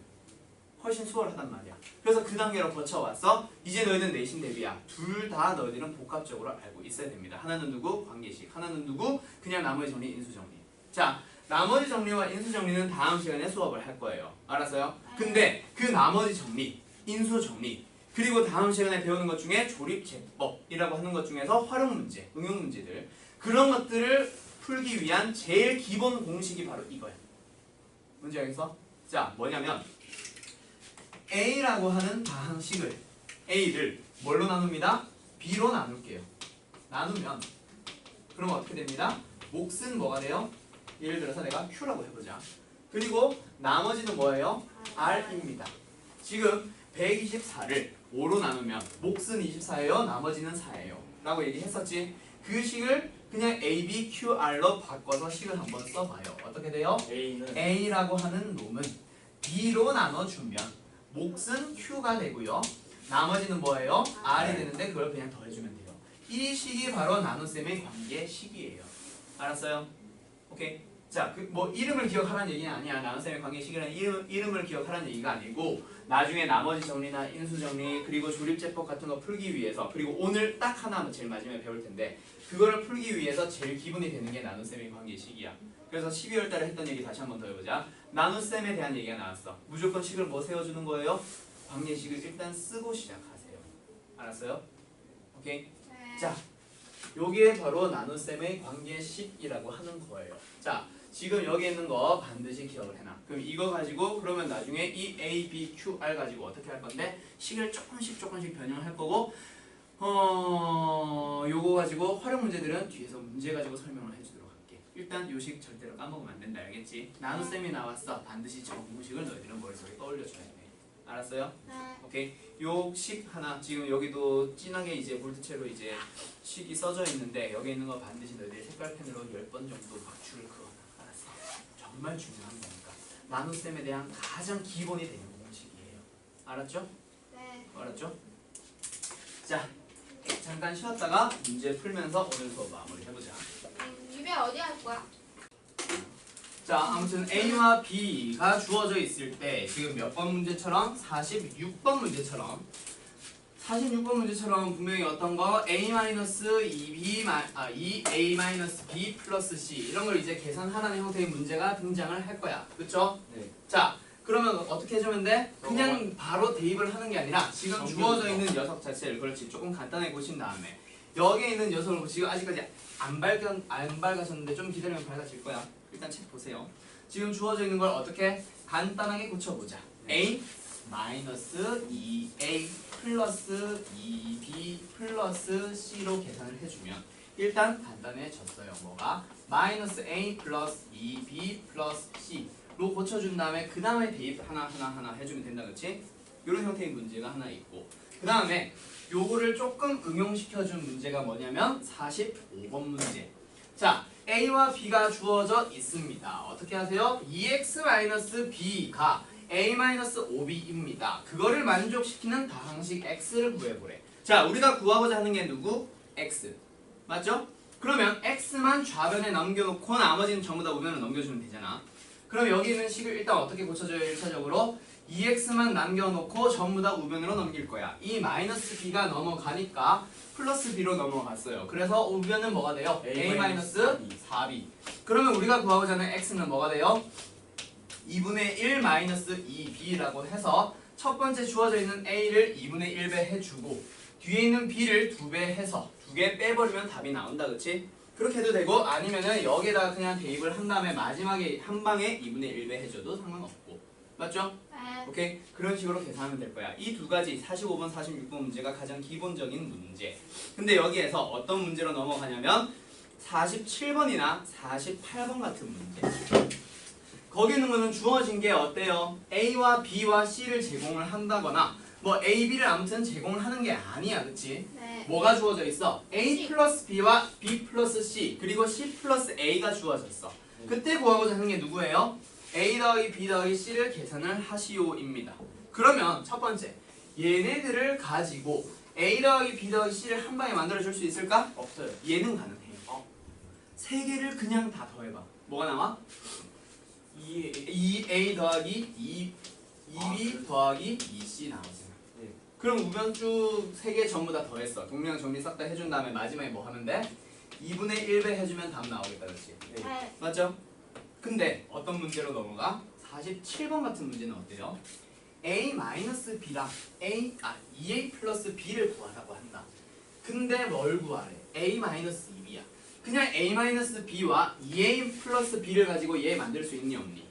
훨씬 수월하단 말이야. 그래서 그 단계로 거쳐왔어. 이제 너희는 내신 대비야. 둘 다 너희들은 복합적으로 알고 있어야 됩니다. 하나는 누구? 관계식. 하나는 누구? 그냥 나머지 정리, 인수 정리. 자, 나머지 정리와 인수 정리는 다음 시간에 수업을 할 거예요. 알았어요? 근데 그 나머지 정리, 인수 정리 그리고 다음 시간에 배우는 것 중에 조립제법이라고 하는 것 중에서 활용 문제, 응용 문제들 그런 것들을 풀기 위한 제일 기본 공식이 바로 이거야. 뭔지 알겠어? 자, 뭐냐면 A라고 하는 다항식을 A를 뭘로 나눕니다? B로 나눌게요. 나누면 그럼 어떻게 됩니다? 몫은 뭐가 돼요? 예를 들어서 내가 Q라고 해보자. 그리고 나머지는 뭐예요? R입니다. 지금 124를 5로 나누면 몫은 24예요. 나머지는 4예요. 라고 얘기했었지. 그 식을 그냥 A, B, Q, R로 바꿔서 식을 한번 써봐요. 어떻게 돼요?
A는
A라고 하는 놈은 B로 나눠주면 몫은 Q가 되고요. 나머지는 뭐예요? R이 되는데 그걸 그냥 더해주면 돼요. 이 식이 바로 나눗셈의 관계식이에요. 알았어요? 오케이? 자, 뭐 이름을 기억하라는 얘기는 아니야. 나눗셈의 관계식이라는 이름을 기억하라는 얘기가 아니고 나중에 나머지 정리나 인수 정리 그리고 조립제법 같은 거 풀기 위해서 그리고 오늘 딱 하나 제일 마지막에 배울 텐데 그거를 풀기 위해서 제일 기본이 되는 게 나눗셈의 관계식이야. 그래서 12월 달에 했던 얘기 다시 한번 더 해보자. 나눗셈에 대한 얘기가 나왔어. 무조건 식을 뭐 세워주는 거예요? 관계식을 일단 쓰고 시작하세요. 알았어요? 오케이?
네.
자, 요게 바로 나눗셈의 관계식이라고 하는 거예요. 자, 지금 여기 있는 거 반드시 기억을 해놔. 그럼 이거 가지고 그러면 나중에 이 A, B, Q, R 가지고 어떻게 할 건데 식을 조금씩 변형을 할 거고 요거 가지고 활용 문제들은 뒤에서 문제 가지고 설명을 해주도록 할게. 일단 요 식 절대로 까먹으면 안 된다. 알겠지? 나눗셈이 나왔어. 반드시 저 공식을 너희들은 머릿속에 떠올려줘야 돼. 알았어요?
네.
오케이. 요 식 하나 지금 여기도 진하게 이제 볼트채로 이제 식이 써져 있는데 여기 있는 거 반드시 너희들 색깔펜으로 10번 정도 맞추를 그어놔. 알았어? 정말 중요한 거니까. 나눗셈에 대한 가장 기본이 되는 공식이에요. 알았죠?
네.
알았죠? 자, 잠깐 쉬었다가 문제 풀면서 오늘 수업 마무리 해보자.
유배 어디 할 거야?
자, 아무튼 A와 B가 주어져 있을 때 지금 몇 번 문제처럼 46번 문제처럼 46번 문제처럼 분명히 어떤 거 A-2B 2A-B 플러스 C 이런 걸 이제 계산하라는 형태의 문제가 등장을 할 거야. 그쵸?
네.
자, 그러면 어떻게 해주면 돼? 그냥 바로 대입을 하는 게 아니라 지금 주어져 있는 녀석 자체를 그렇지 조금 간단하게 보신 다음에 여기에 있는 녀석을 지금 아직까지 안 밝아졌는데 좀 기다리면 밝아질 거야. 일단 책 보세요. 지금 주어져 있는 걸 어떻게 간단하게 고쳐보자. A 마이너스 2A 플러스 2B 플러스 C로 계산을 해주면 일단 간단해졌어요. 뭐가? 마이너스 A 플러스 2B 플러스 C로 고쳐준 다음에 그 다음에 대입 하나 해주면 된다. 그치? 이런 형태의 문제가 하나 있고 그 다음에 요거를 조금 응용시켜준 문제가 뭐냐면 45번 문제. 자, A와 B가 주어져 있습니다. 어떻게 하세요? 2x-b가 a-5b입니다. 그거를 만족시키는 다항식 x를 구해보래. 자, 우리가 구하고자 하는 게 누구? x. 맞죠? 그러면 x만 좌변에 넘겨놓고 나머지는 전부 다 우변으로 넘겨주면 되잖아. 그럼 여기 있는 식을 일단 어떻게 고쳐줘요? 1차적으로 2x만 남겨놓고 전부 다 우변으로 넘길 거야. 이 마이너스 b가 넘어가니까 플러스 b로 넘어갔어요. 그래서 우변은 뭐가 돼요? a-4b. 그러면 우리가 구하고자 하는 x는 뭐가 돼요? 2분의 1 마이너스 2b라고 해서 첫 번째 주어져 있는 a를 2분의 1배 해주고 뒤에 있는 b를 2배 해서 2개 빼버리면 답이 나온다. 그치? 그렇게 해도 되고 아니면은 여기에다가 그냥 대입을 한 다음에 마지막에 한 방에 2분의 1배 해줘도 상관없고. 맞죠?
네.
오케이? 그런 식으로 계산하면 될 거야. 이 두 가지 45번, 46번 문제가 가장 기본적인 문제. 근데 여기에서 어떤 문제로 넘어가냐면 47번이나 48번 같은 문제. 거기 있는 거는 주어진 게 어때요? A와 B와 C를 제공을 한다거나 뭐 A, B를 아무튼 제공을 하는 게 아니야. 그치?
네.
뭐가 주어져 있어? A 플러스 B와 B 플러스 C 그리고 C 플러스 A가 주어졌어. 그때 구하고자 하는 게 누구예요? A 더하기 B 더하기 C를 계산을 하시오입니다. 그러면 첫 번째 얘네들을 가지고 A 더하기 B 더하기 C를 한 방에 만들어줄 수 있을까? 없어요. 얘는 가능해요. 세 개를 그냥 다 더해봐. 뭐가 나와? 2A 더하기 2B 더하기 2C 나오잖아.
네.
그럼 우변 쭉 세 개 전부 다 더했어. 동량 정리 싹 다 해준 다음에 마지막에 뭐 하면 돼? 2분의 1배 해주면 답 나오겠다. 그렇지?
네.
맞죠? 근데 어떤 문제로 넘어가? 47번 같은 문제는 어때요? A-B랑 2A 플러스 B를 구하라고 한다. 근데 뭘 구하래? A-2B야. 그냥 A-B와 2A 플러스 B를 가지고 얘 만들 수 있니 없니?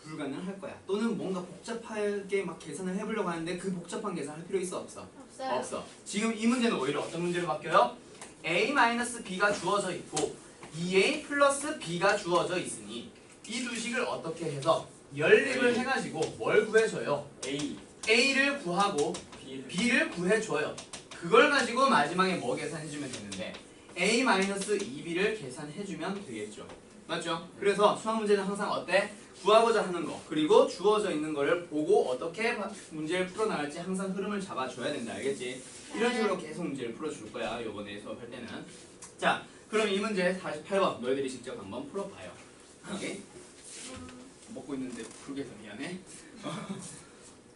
불가능할 거야. 또는 뭔가 복잡하게 막 계산을 해보려고 하는데 그 복잡한 계산 할 필요 있어 없어?
없어요.
없어. 지금 이 문제는 오히려 어떤 문제로 바뀌어요? A-B가 주어져 있고 2A 플러스 B가 주어져 있으니 이 두 식을 어떻게 해서 연립을 해가지고 뭘 구해줘요?
A,
A를 구하고
B를
B를 구해줘요. 그걸 가지고 마지막에 뭐 계산해주면 되는데 A-2B를 계산해주면 되겠죠. 맞죠? 그래서 수학 문제는 항상 어때? 구하고자 하는 거 그리고 주어져 있는 거를 보고 어떻게 문제를 풀어나갈지 항상 흐름을 잡아줘야 된다. 알겠지? 이런 식으로 계속 문제를 풀어줄 거야. 요번에 수업할 때는. 자, 그럼 이 문제 48번 너희들이 직접 한번 풀어봐요. 오케이? 먹고 있는데 부르게 해서 미안해.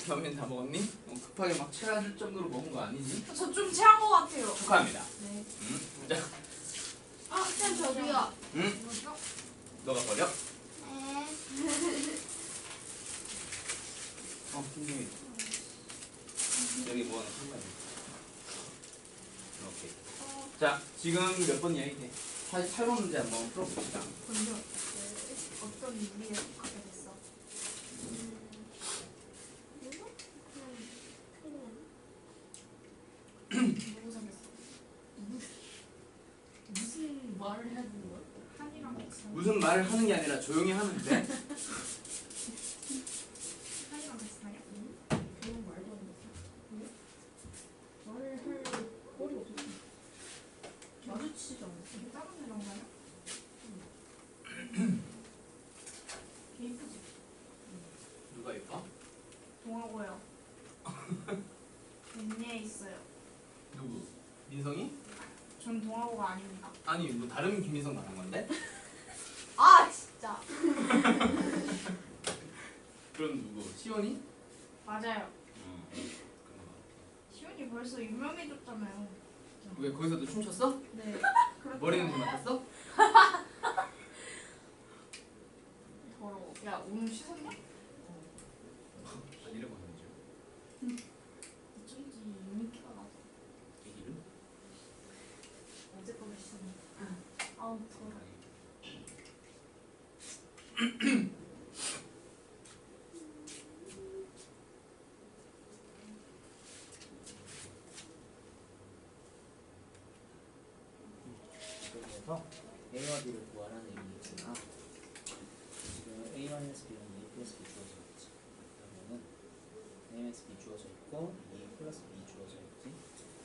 라면 다 먹었니? 급하게 막 체할 정도로 먹은 거 아니지?
저 좀 체한 것 같아요.
축하합니다.
네.
자,
아, 쌤 저도요.
뭐죠?
너가 버려?
네.
김종이. 여기 뭐 하나 참가해. 오케이. 자, 지금 몇 번 이야기해? 48번 문제 한번 풀어봅시다.
먼저 어떤 의미에 속하게 됐어? 누구 사귀었어?
무슨 말을 해야 되는 거야?
한이랑 같이
무슨 말을 하는 게 아니라 조용히 하면 돼.
한이랑 같이 사귀어?
그런 말도 안 돼. 말을 할 거리가 없었어. 마주치지 않았어.
이게 다른 애랑 사귀어? 걔 이쁘지?
누가 예뻐?
동하고요. 왼에 있어요.
누구? 민성이?
전 동하고가 아닙니다.
아니 뭐 다른 김민성 말한 건데?
아, 진짜.
그럼 누구? 시원이?
맞아요.
그런
시온이 벌써 유명해졌잖아요.
거. 왜 거기서도 춤췄어?
네.
머리는 좀 맡았어?
더러워. 야, 오늘 씻었냐?
안 잃어버린 줄.
어쩐지 윤기가 나서.
이름?
어제 거를 씻었네. 아우, 더러워.
그래서 A와 B를 구하라는 얘기겠구나. 지금 A-B랑 A 플러스 B 주어져 있지. 그러면은 A-B 주어져 있고 A 플러스 B 주어져 있지.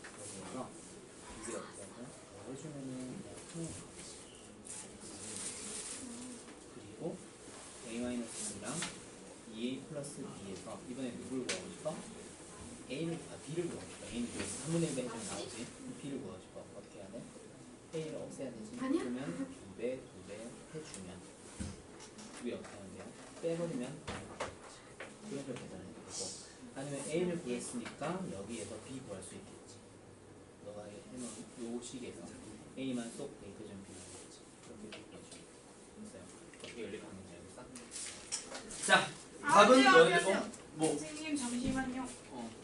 그래서 이게 없다고 해주면은 그냥 풀면 되지. 그리고 A-B랑 2A 플러스 B에서 이번에 누굴 구하고 싶어? B를 구하고 싶어. A는 그래서 3분의 1 빼면 나오지. B를 구하고 싶어. 어떻게 해야 돼? A를 없애야 되지.
아니야.
그러면 2배 해주면 2배 어떻게 하면 돼요? 빼버리면 그렇게 계산해 되고 아니면 A를 구했으니까 여기에서 B 구할 수 있겠지. 너가 해놓은 요 식에서 A만 쏙 대입해주면 B 나오겠지. 그렇게 대입해줘. 됐어요. 어떻게 연립하는 건지 알겠어?
자, 답은 너희들 뭐
선생님 잠시만요.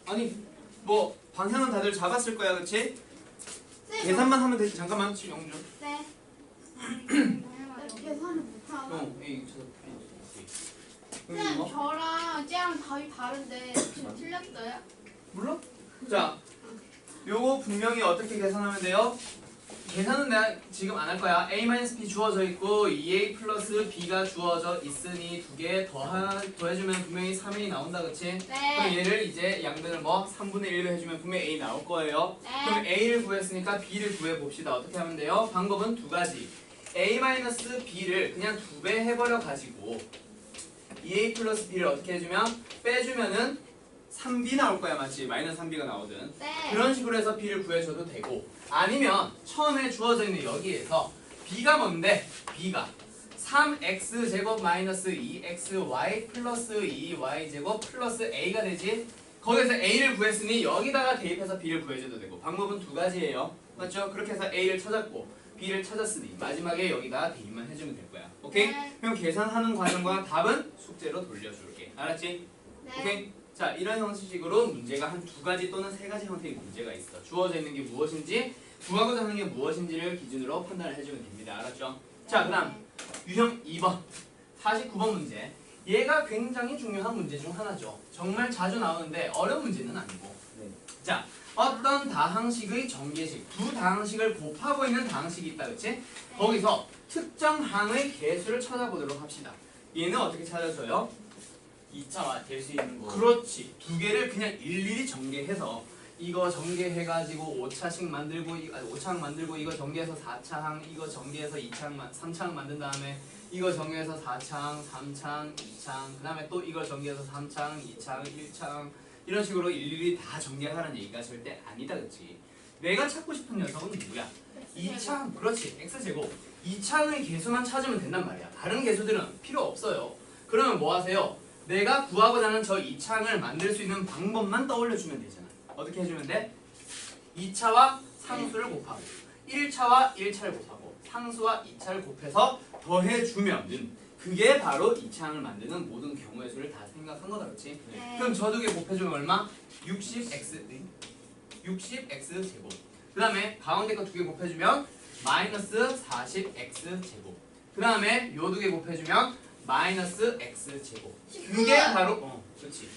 아니 뭐 방향은 다들 잡았을 거야, 그렇지?
쌤,
계산만 하면 되지. 잠깐만, 영준.
네. 계산을 못하나?
에이, 저
쌤, 저랑 쟤랑 답이 다른데 지금 틀렸어요?
몰라? 자, 요거 분명히 어떻게 계산하면 돼요? 계산은 내가 지금 안 할 거야. a-b 주어져 있고 2a 플러스 b가 주어져 있으니 두 개 더해주면 분명히 3a 나온다, 그치? 그럼
네.
얘를 이제 양변을 뭐 3분의 1로 해주면 분명히 a 나올 거예요. 그럼
네.
a를 구했으니까 b를 구해봅시다. 어떻게 하면 돼요? 방법은 두 가지. a-b를 그냥 2배 해버려 가지고 2a 플러스 b를 어떻게 해주면 빼주면은 3b 나올 거야, 맞지? 마이너스 3b가 나오든.
네.
그런 식으로 해서 b를 구해줘도 되고, 아니면 처음에 주어져 있는 여기에서 b가 뭔데? b가 3x 제곱 마이너스 2xy 플러스 2y 제곱 플러스 a가 되지? 거기에서 a를 구했으니 여기다가 대입해서 b를 구해줘도 되고, 방법은 두 가지예요. 맞죠? 그렇게 해서 a를 찾았고 b를 찾았으니 마지막에 여기다 대입만 해주면 될 거야. 오케이?
네.
그럼 계산하는 과정과 답은 숙제로 돌려줄게. 알았지?
네.
오케이? 자, 이런 형식으로 문제가 한 두 가지 또는 세 가지 형태의 문제가 있어. 주어져 있는 게 무엇인지, 구하고자 하는 게 무엇인지를 기준으로 판단을 해주면 됩니다. 알았죠? 자, 그 다음 유형 2번 49번 문제. 얘가 굉장히 중요한 문제 중 하나죠. 정말 자주 나오는데 어려운 문제는 아니고.
네.
자, 어떤 다항식의 전개식, 두 다항식을 곱하고 있는 다항식이 있다, 그치? 거기서 특정 항의 개수를 찾아보도록 합시다. 얘는 어떻게 찾아줘요?
2차가 될 수 있는 거.
그렇지. 두 개를 그냥 일일이 전개해서 이거 전개해가지고 5차씩 만들고 5차항 만들고 이거 전개해서 4차항 이거 전개해서 2차항 3차항 만든 다음에 이거 전개해서 4차항 3차항 2차항 그 다음에 또 이걸 전개해서 3차항 2차항 1차항 이런 식으로 일일이 다 전개하라는 얘기가 절대 아니다, 그치? 내가 찾고 싶은 녀석은 누구야? 2차항, 그렇지. x제곱 2차항의 개수만 찾으면 된단 말이야. 다른 개수들은 필요 없어요. 그러면 뭐 하세요? 내가 구하고자 하는 저 2차항을 만들 수 있는 방법만 떠올려주면 되잖아. 어떻게 해주면 돼? 2차와 상수를 곱하고 1차와 1차를 곱하고 상수와 2차를 곱해서 더해주면은 그게 바로 2차항을 만드는 모든 경우의 수를 다 생각한 거다, 그렇지?
네.
그럼 저 두 개 곱해주면 얼마? 60x 제곱. 그 다음에 가운데 거 두 개 곱해주면 마이너스 40x 제곱. 그 다음에 요 두 개 곱해주면 마이너스 x 제곱. 그게 바로 그렇지.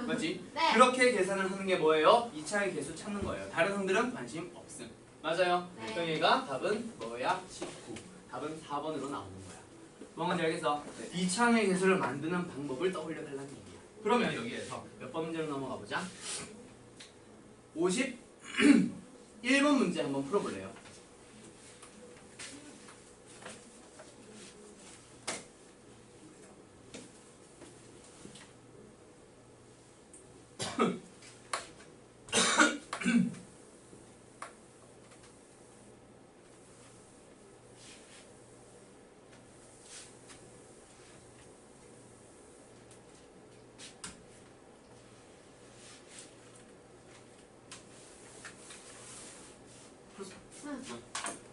맞지?
네.
그렇게 계산을 하는 게 뭐예요? 2차의 개수 찾는 거예요. 다른 항들은 관심 없음. 맞아요?
네.
그럼 얘가 답은 뭐야? 19. 답은 4번으로 나오는 거야. 뭔지 알겠어? 2차의 개수를 만드는 방법을 떠올려 달라는 얘기야. 그러면 여기에서 몇 번 문제로 넘어가 보자. 51번 문제 한번 풀어볼래요?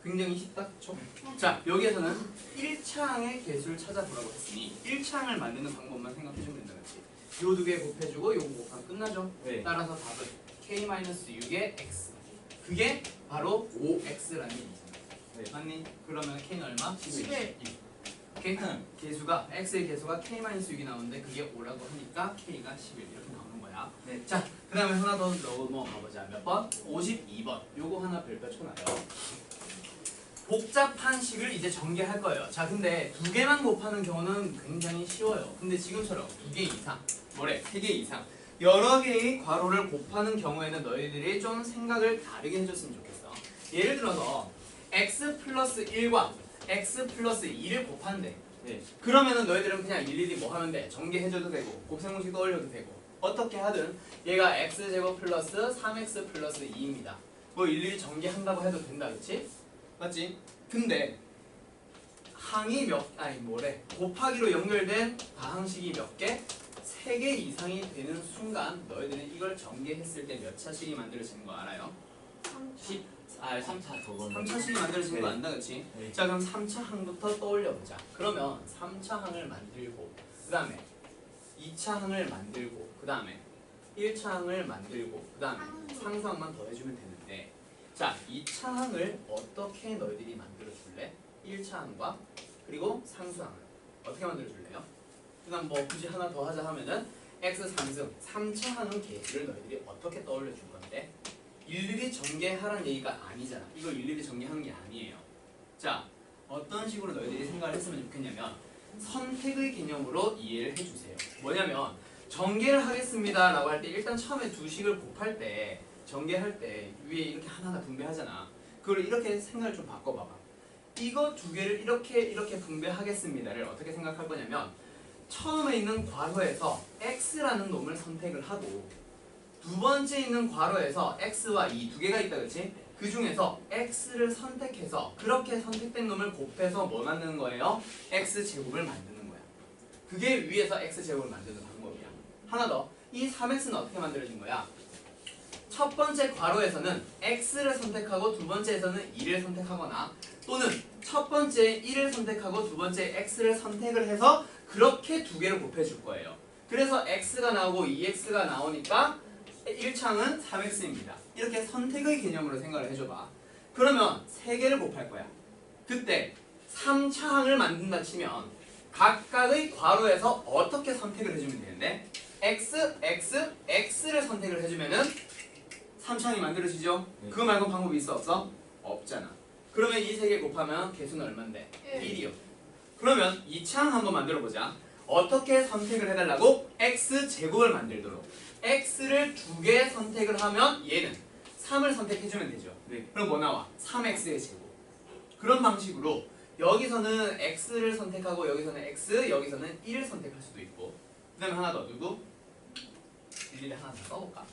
굉장히 쉽다, 그쵸? 자, 여기에서는 1차항의 개수를 찾아보라고 했으니 1차항을 만드는 방법만 생각해주면 된다, 그치? 요 두 개 곱해주고 요거 곱하면 끝나죠?
네.
따라서 답은 k-6의 x. 그게 바로 5x라는 얘기잖아.
네.
맞니? 그러면 k는 얼마?
11.
오케이? 개수가 x의 개수가 k-6이 나오는데 그게 5라고 하니까 k가 11 이렇게 나오는 거야.
네.
자, 그 다음에 하나 더 넘어가보자. 몇 번? 52번. 요거 하나 별표 쳐놔요. 복잡한 식을 이제 전개할 거예요. 자, 근데 두 개만 곱하는 경우는 굉장히 쉬워요. 근데 지금처럼 두 개 이상, 뭐래? 세 개 이상 여러 개의 괄호를 곱하는 경우에는 너희들이 좀 생각을 다르게 해줬으면 좋겠어. 예를 들어서 x 플러스 1과 x 플러스 2를 곱한대.
네.
그러면은 너희들은 그냥 일일이 뭐 하면 돼? 전개해줘도 되고 곱셈공식 떠올려도 되고 어떻게 하든 얘가 x제곱 플러스 3x 플러스 2입니다. 뭐 일일이 전개한다고 해도 된다, 그치? 맞지? 근데 항이 곱하기로 연결된 다항식이 몇 개? 3개 이상이 되는 순간 너희들은 이걸 전개했을 때 몇 차식이 만들어지는 거 알아요?
3차 저거는.
3차식이 만들어지는 거 안다, 그치?
네.
자, 그럼 3차 항부터 떠올려보자. 그러면 3차 항을 만들고 그 다음에 2차 항을 만들고 그 다음에 1차항을 만들고 그 다음에 상수항만 더해주면 되는데 자 2차항을 어떻게 너희들이 만들어줄래? 1차항과 그리고 상수항을 어떻게 만들어줄래요? 그다음 뭐 굳이 하나 더 하자 하면은 x 3승 3차항은 계수를 너희들이 어떻게 떠올려 줄 건데 일일이 전개하라는 얘기가 아니잖아. 이걸 일일이 전개하는 게 아니에요. 자 어떤 식으로 너희들이 생각을 했으면 좋겠냐면 선택의 개념으로 이해를 해주세요. 뭐냐면 전개를 하겠습니다 라고 할 때 일단 처음에 두 식을 곱할 때 전개할 때 위에 이렇게 하나하나 분배하잖아. 그걸 이렇게 생각을 좀 바꿔봐봐. 이거 두 개를 이렇게 분배하겠습니다를 어떻게 생각할 거냐면 처음에 있는 괄호에서 x라는 놈을 선택을 하고 두 번째 있는 괄호에서 x와 2 두 개가 있다 그치? 그 중에서 x를 선택해서 그렇게 선택된 놈을 곱해서 뭐 만드는 거예요? x제곱을 만드는 거야. 그게 위에서 x제곱을 만드는 방법이야. 하나 더. 이 3x는 어떻게 만들어진 거야? 첫 번째 괄호에서는 x를 선택하고 두 번째에서는 2를 선택하거나 또는 첫 번째 1을 선택하고 두 번째 x를 선택을 해서 그렇게 두 개를 곱해줄 거예요. 그래서 x가 나오고 2x가 나오니까 1창은 3x입니다. 이렇게 선택의 개념으로 생각을 해줘봐. 그러면 3개를 곱할 거야. 그때 3차항을 만든다 치면 각각의 괄호에서 어떻게 선택을 해주면 되는데 x, x, x를 선택을 해주면은 3차항이 만들어지죠? 그거 말고 방법이 있어 없어? 없잖아. 그러면 이 3개 곱하면 개수는 얼만데? 1이요. 그러면 2차항 한번 만들어보자. 어떻게 선택을 해달라고? x제곱을 만들도록. x를 2개 선택을 하면 얘는 3을 선택해주면 되죠.
네.
그럼 뭐 나와? 3x의 제곱. 그런 방식으로 여기서는 x를 선택하고 여기서는 x, 여기서는 1을 선택할 수도 있고 그 다음에 하나 더 누구? 일일이 하나 더 써볼까?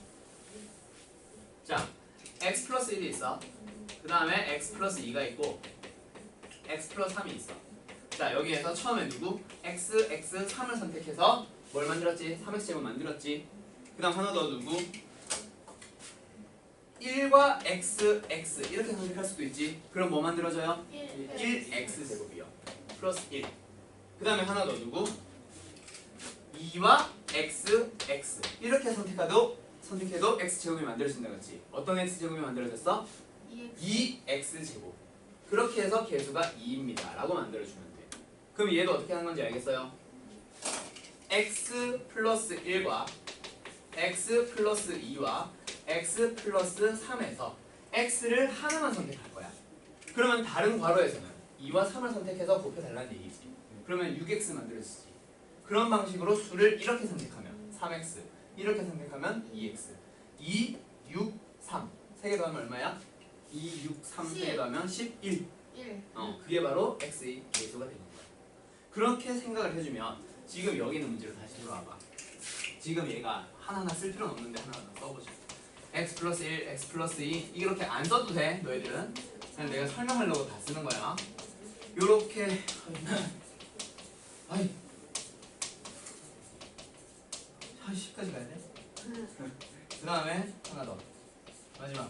자, x 플러스 1이 있어. 그 다음에 x 플러스 2가 있고 x 플러스 3이 있어. 자, 여기에서 처음에 누구? x, x, 3을 선택해서 뭘 만들었지? 3x제곱 만들었지. 그 다음 하나 더 누구? 1과 x, x 이렇게 선택할 수도 있지. 그럼 뭐 만들어져요? 1x제곱이요. 플러스 1. 그 다음에 하나 더 누구? 2와 x, x 이렇게 선택해도 x제곱이 만들어진다 그렇지? 어떤 x제곱이 만들어졌어? 2x제곱. 그렇게 해서 개수가 2입니다 라고 만들어주면 돼. 그럼 얘도 어떻게 하는 건지 알겠어요? x 플러스 1과 x 플러스 2와 x 플러스 3에서 x를 하나만 선택할 거야. 그러면 다른 괄호에서는 2와 3을 선택해서 곱해달라는 얘기지. 그러면 6x 만들어지지. 그런 방식으로 수를 이렇게 선택하면 3x, 이렇게 선택하면 2x 2, 6, 3 3개 더하면 얼마야? 2, 6, 3 3개 더하면 11. 그게 바로 x의 개수가 되는 거야. 그렇게 생각을 해주면 지금 여기 있는 문제로 다시 돌아와봐. 지금 얘가 하나하나 쓸 필요는 없는데 하나하나 써보자. x 플러스 1, x 플러스 2 이렇게 안 써도 돼 너희들은. 그냥 내가 설명하려고 다 쓰는 거야. 요렇게 아이 10까지 가야 돼? 그 다음에 하나 더 마지막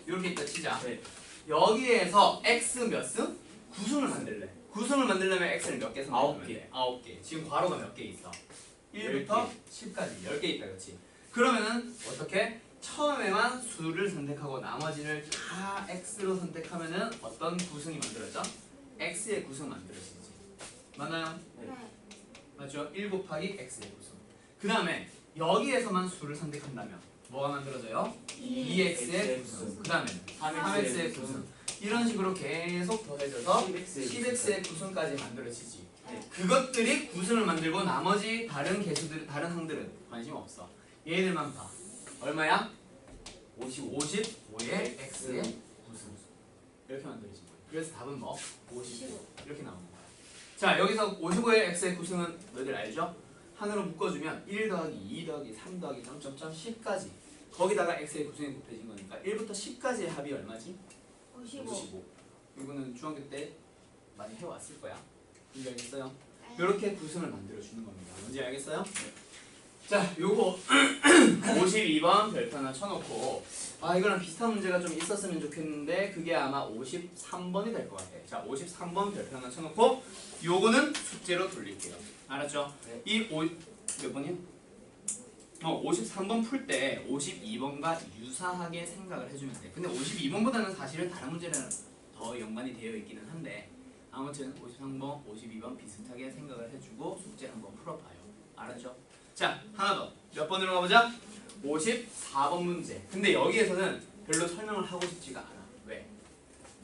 요렇게 있다 치자.
네.
여기에서 x 몇 승? 9승을 만들래. 9승을 만들려면 x를 몇 개 선택하면 돼? 9개. 지금 괄호가 몇 개 있어? 1부터 10까지 10개 있다 그렇지? 그러면은 어떻게? 처음에만 수를 선택하고 나머지를 다 x로 선택하면은 어떤 9승이 만들어져? x의 9승 만들어지지. 맞나요?
네.
맞죠? 1 곱하기 x의 9승. 그 다음에 여기에서만 수를 선택한다면 뭐가 만들어져요? 2x의 9승. 그 다음에 3x의 9승. 이런 식으로 계속 더해져서 10x의 9승까지 만들어지지. 그것들이 9승을 만들고 나머지 다른 개수들, 다른 항들은 관심 없어. 얘들만 봐. 얼마야? 55의 x의 9승. 이렇게 만들어진 거야. 그래서 답은 뭐? 55. 이렇게 나오는 거야. 자, 여기서 55의 x의 9승은 너희들 알죠? 하나로 묶어주면 1 더하기 2 더하기 3 더하기 점점점 10까지. 거기다가 x의 9승이 곱해진 거니까 1부터 10까지의 합이 얼마지? 55. 이거는 중학교 때 많이 해왔을 거야. 뭔지 알겠어요? 이렇게 9승을 만들어주는 겁니다. 뭔지 알겠어요? 자, 요거 52번 별표 하나 쳐놓고 이거랑 비슷한 문제가 좀 있었으면 좋겠는데 그게 아마 53번이 될 것 같아. 자, 53번 별표 하나 쳐놓고 요거는 숙제로 돌릴게요. 알았죠?
네.
몇 번이요? 53번 풀 때 52번과 유사하게 생각을 해주면 돼. 근데 52번보다는 사실은 다른 문제랑 더 연관이 되어 있기는 한데 아무튼 53번, 52번 비슷하게 생각을 해주고 숙제 한번 풀어봐요. 알았죠? 자, 하나 더. 몇 번으로 가보자? 54번 문제. 근데 여기에서는 별로 설명을 하고 싶지가 않아. 왜?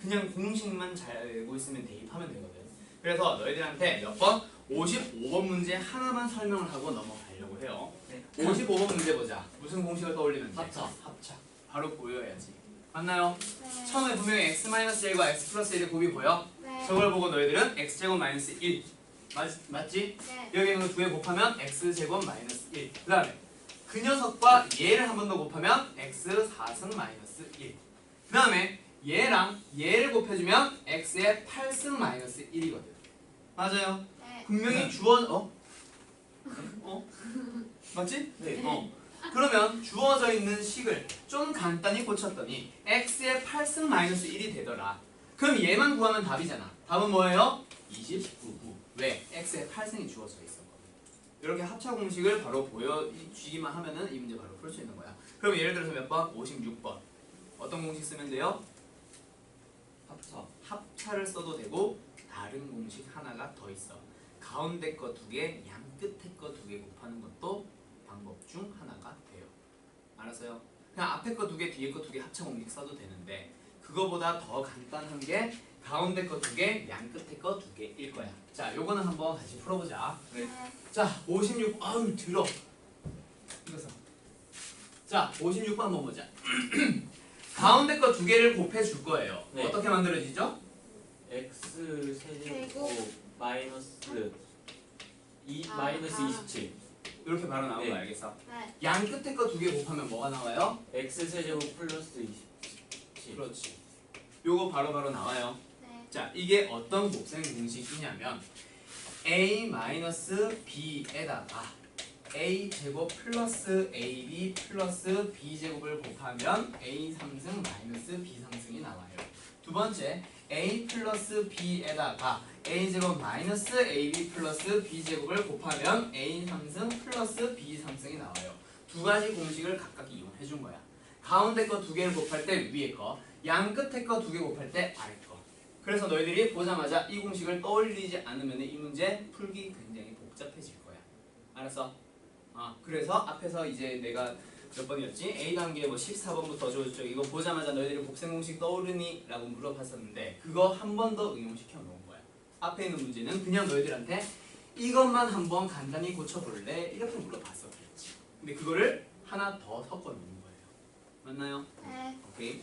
그냥 공식만 잘 알고 있으면 대입하면 되거든. 그래서 너희들한테 몇 번? 55번 문제 하나만 설명을 하고 넘어가려고 해요.
네.
55번 문제 보자. 무슨 공식을 떠올리면 돼?
합차.
합차. 바로 보여야지. 맞나요?
네.
처음에 분명히 x-1과 x 플러스 1의 곱이 보여?
네.
저걸 보고 너희들은 x제곱 마이너스 1 맞지?
네.
여기 있는 거 두 개 곱하면 x제곱 마이너스 1. 그 다음에 그 녀석과 얘를 한 번 더 곱하면 x 4승 마이너스 1. 그 다음에 얘랑 얘를 곱해주면 x의 8승 마이너스 1이거든. 맞아요?
네.
분명히 주어 맞지?
네.
그러면 주어져 있는 식을 좀 간단히 고쳤더니 x의 8승 마이너스 1이 되더라. 그럼 얘만 구하면 답이잖아. 답은 뭐예요? 29. 왜? x의 8승이 주어져 있었거든. 이렇게 합차 공식을 바로 보여주기만 하면은 이 문제 바로 풀 수 있는 거야. 그럼 예를 들어서 몇 번? 56번. 어떤 공식 쓰면 돼요?
합차.
합차를 써도 되고 다른 공식 하나가 더 있어. 가운데 거 두 개, 양 끝에 거 두 개 곱하는 것도 방법 중 하나가 돼요. 알았어요? 그냥 앞에 거 두 개, 뒤에 거 두 개 합차 공식 써도 되는데 그거보다 더 간단한 게 가운데 거 두 개, 양 끝에 거 두 개일 거야. 자, 요거는 한번 같이 풀어보자.
네.
자, 56. 아유, 들어. 이거서. 자, 56번 한번 보자. 가운데 거 두 개를 곱해 줄 거예요.
네.
어떻게 만들어지죠?
x 세제곱
제곱.
마이너스
아,
마이너스
아.
27.
이렇게 바로 나온
네.
거 알겠어?
네.
양 끝에 거 두 개 곱하면 뭐가 나와요?
x 세제곱 플러스 27.
그렇지. 요거 바로 나와요.
네.
자, 이게 어떤 곱셈 공식이냐면 a-b에다가 a 제곱 플러스 ab 플러스 b 제곱을 곱하면 a 3승 마이너스 b 3승이 나와요. 두 번째 a 플러스 b에다가 a 제곱 마이너스 ab 플러스 b 제곱을 곱하면 a 3승 플러스 b 3승이 나와요. 두 가지 공식을 각각 이용해 준 거야. 가운데 거 두 개를 곱할 때 위에 거, 양 끝에 거 두 개 곱할 때 아래 거. 그래서 너희들이 보자마자 이 공식을 떠올리지 않으면 이 문제 풀기 굉장히 복잡해질 거야. 알았어? 그래서 앞에서 이제 내가 몇 번이었지? A 단계 뭐 14번부터 저쪽 이거 보자마자 너희들이 곱셈 공식 떠오르니? 라고 물어봤었는데 그거 한 번 더 응용시켜 놓은 거야. 앞에 있는 문제는 그냥 너희들한테 이것만 한번 간단히 고쳐볼래? 이렇게 물어봤었겠지. 근데 그거를 하나 더 섞어 놓은 거예요. 맞나요?
네.
오케이.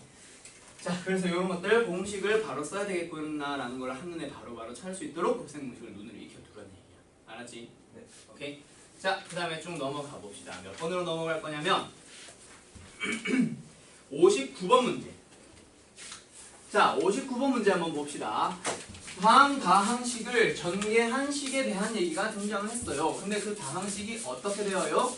자, 그래서 이런 것들 공식을 바로 써야 되겠구나라는 걸 한눈에 바로바로 찾을 수 있도록 곱셈 공식을 눈으로 익혀두라는 얘기야. 알았지?
네.
오케이. 자, 그 다음에 쭉 넘어가 봅시다. 몇 번으로 넘어갈 거냐면 59번 문제. 자, 59번 문제 한번 봅시다. 다항식을 전개한 식에 대한 얘기가 등장을 했어요. 근데 그 다항식이 어떻게 되어요?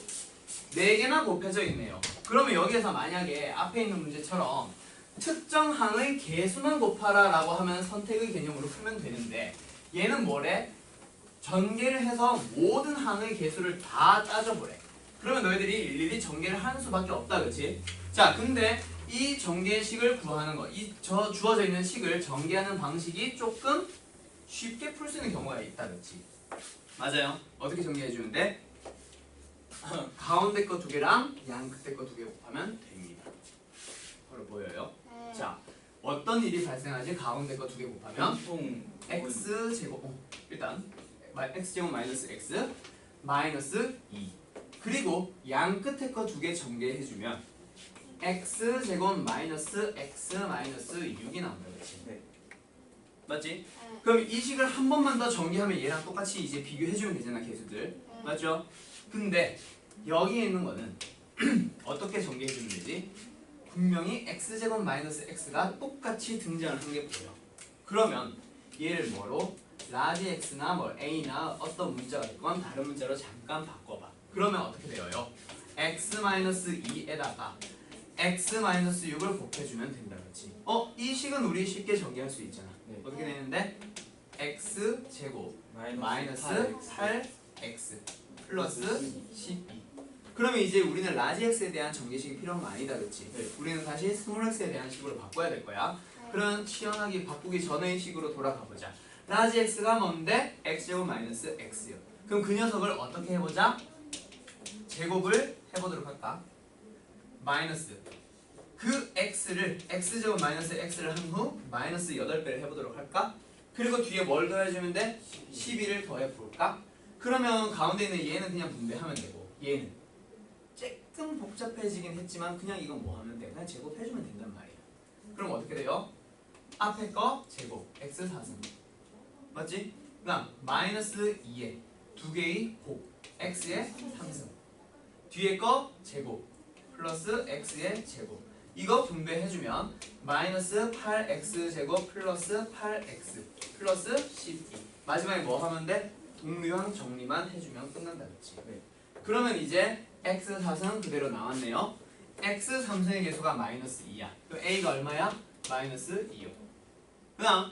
4개나 곱해져 있네요. 그러면 여기에서 만약에 앞에 있는 문제처럼 특정 항의 개수만 곱하라 라고 하면 선택의 개념으로 풀면 되는데 얘는 뭐래? 전개를 해서 모든 항의 개수를 다 따져보래. 그러면 너희들이 일일이 전개를 하는 수밖에 없다, 그치? 자, 근데 이 전개식을 구하는 거, 주어져 있는 식을 전개하는 방식이 조금 쉽게 풀 수 있는 경우가 있다, 그치? 맞아요. 어떻게 전개해주는데? 가운데 거 두 개랑 양 끝에 거 두 개 곱하면 됩니다. 바로 보여요.
네.
자, 어떤 일이 발생하지? 가운데 거 두 개 곱하면 x 제곱 일단 x 제곱 마이너스 x 마이너스 2 그리고 양 끝에 거 두 개 전개해주면 x 제곱 마이너스 x 마이너스 6이 나온다, 그렇지?
네.
맞지?
네.
그럼 이 식을 한 번만 더 전개하면 얘랑 똑같이 이제 비교해주면 되잖아, 개수들.
네.
맞죠? 근데 여기에 있는 거는 어떻게 전개해주면 되지? 분명히 x제곱 마이너스 x가 똑같이 등장을 한 게 보여. 그러면 얘를 뭐로? 라지 x나 뭐 a나 어떤 문자가 있건 다른 문자로 잠깐 바꿔봐. 그러면 어떻게 되어요? x-2에다가 x-6을 곱해주면 된다, 그렇지? 이 식은 우리 쉽게 전개할 수 있잖아.
네.
어떻게 되는데? x제곱 마이너스 8x 플러스 12. 그러면 이제 우리는 라지 x에 대한 전개식이 필요한 거 아니다, 그렇지?
네.
우리는 다시 스몰 x에 대한 식으로 바꿔야 될 거야. 그런 시원하게 바꾸기 전의 식으로 돌아가 보자. 라지 x가 뭔데? x제곱 마이너스 x요. 그럼 그 녀석을 어떻게 해보자? 제곱을 해보도록 할까? 마이너스 그 x를 x제곱 마이너스 x를 한 후 마이너스 8배를 해보도록 할까? 그리고 뒤에 뭘 더해주면 돼? 12를 더해볼까? 그러면 가운데 있는 얘는 그냥 분배하면 되고 얘는 조금 복잡해지긴 했지만 그냥 이건 뭐 하면 돼? 그냥 제곱해주면 된단 말이야. 그럼 어떻게 돼요? 앞에 거 제곱 x 4승 맞지? 그 다음 마이너스 2에 2개의 곱 x의 3승 뒤에 거 제곱 플러스 x의 제곱 이거 분배해주면 마이너스 8x 제곱 플러스 8x 플러스 12 마지막에 뭐 하면 돼? 동류항 정리만 해주면 끝난다 그렇지?
네.
그러면 이제 x 4승 그대로 나왔네요. x 3승의 개수가 마이너스 2야. 그럼 a가 얼마야? 마이너스 2요. 그 다음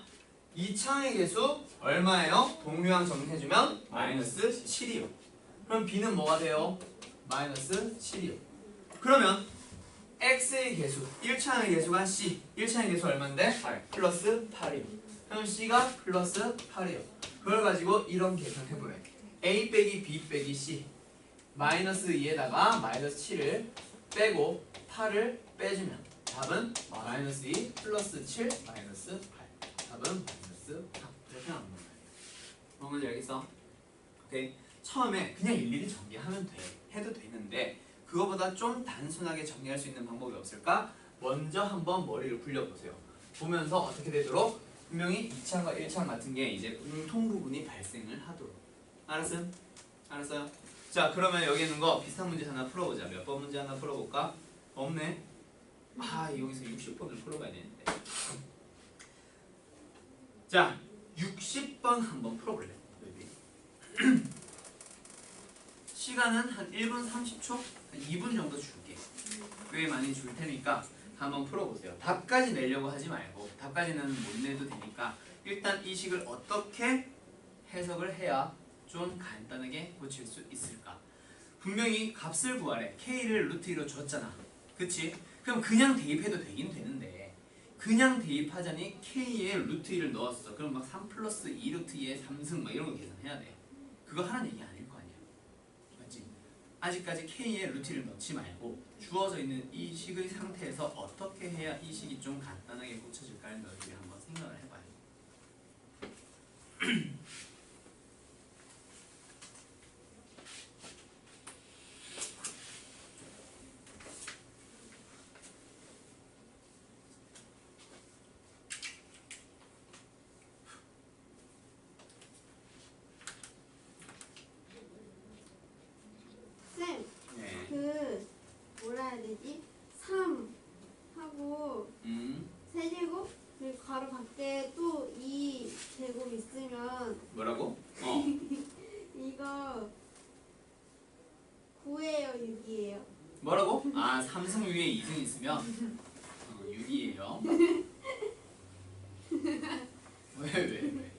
2차의 개수 얼마예요? 동류항 정리해주면 마이너스 7이요. 그럼 b는 뭐가 돼요? 마이너스 7이요. 그러면 x의 개수 1차의 개수가 c 1차의 개수 얼마인데? 8 플러스 8이요. 그럼 c가 플러스 8이요. 그걸 가지고 이런 계산해보래. a 빼기 b 빼기 c 마이너스 2에다가 마이너스 7을 빼고 8을 빼주면 답은 마이너스 2 플러스 7 마이너스 8 답은 마이너스 8 이렇게 나오는 거예요. 뭔지 알겠어? 오케이. 처음에 그냥 일일이 정리하면 돼. 해도 되는데 그거보다 좀 단순하게 정리할 수 있는 방법이 없을까? 먼저 한번 머리를 굴려보세요. 보면서 어떻게 되도록 분명히 2차과 1차 같은 게 이제 공통 부분이 발생을 하도록. 알았음? 알았어요? 자 그러면 여기 있는 거 비슷한 문제 하나 풀어보자. 몇 번 문제 하나 풀어볼까? 없네. 아 여기서 60번을 풀어봐야 되는데. 자 60번 한번 풀어볼래? 시간은 한 1분 30초? 한 2분 정도 줄게. 꽤 많이 줄 테니까 한번 풀어보세요. 답까지 내려고 하지 말고 답까지는 못 내도 되니까 일단 이 식을 어떻게 해석을 해야 좀 간단하게 고칠 수 있을까? 분명히 값을 구하래. K를 루트 2로 줬잖아. 그치? 그럼 그냥 대입해도 되긴 되는데 그냥 대입하자니 K에 루트 2를 넣었어. 그럼 막 3 플러스 2 루트 2의 3승 막 이런 거 계산해야 돼. 그거 하라는 얘기 아닐 거 아니야. 맞지? 아직까지 K에 루트 2를 넣지 말고 주어져 있는 이 식의 상태에서 어떻게 해야 이 식이 좀 간단하게 고쳐질까를 너희들이 한번 생각을 해봐요.
쌤,
네.
그 뭐라 해야 되지? 3 하고 세제곱 그리고 가로 밖에 또 2 제곱 있으면
뭐라고?
이거 9예요, 6이에요?
뭐라고? 아 3승 위에 2승 있으면 6이에요. 왜?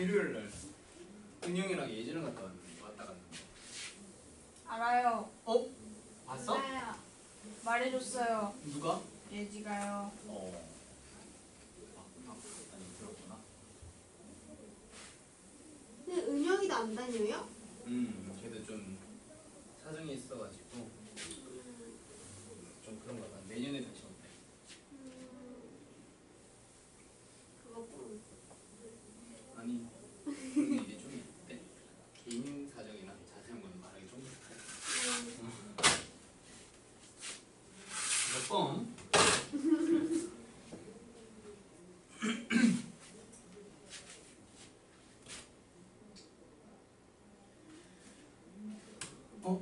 일요일 날 은영이랑 예진을 왔다 갔는데.
알아요.
봤어?
알아요.
말해줬어요.
누가?
예지가요.
아니 들었구나.
근데 은영이도 안 다녀요?
걔도 좀 사정이 있어가지고 좀 그런가 봐. 내년에 다시 온대.
그거군.
아니 그런 일이 좀 있대. 개인 사정이나 자세한 건 말하기 좀 그렇대. 몇 번?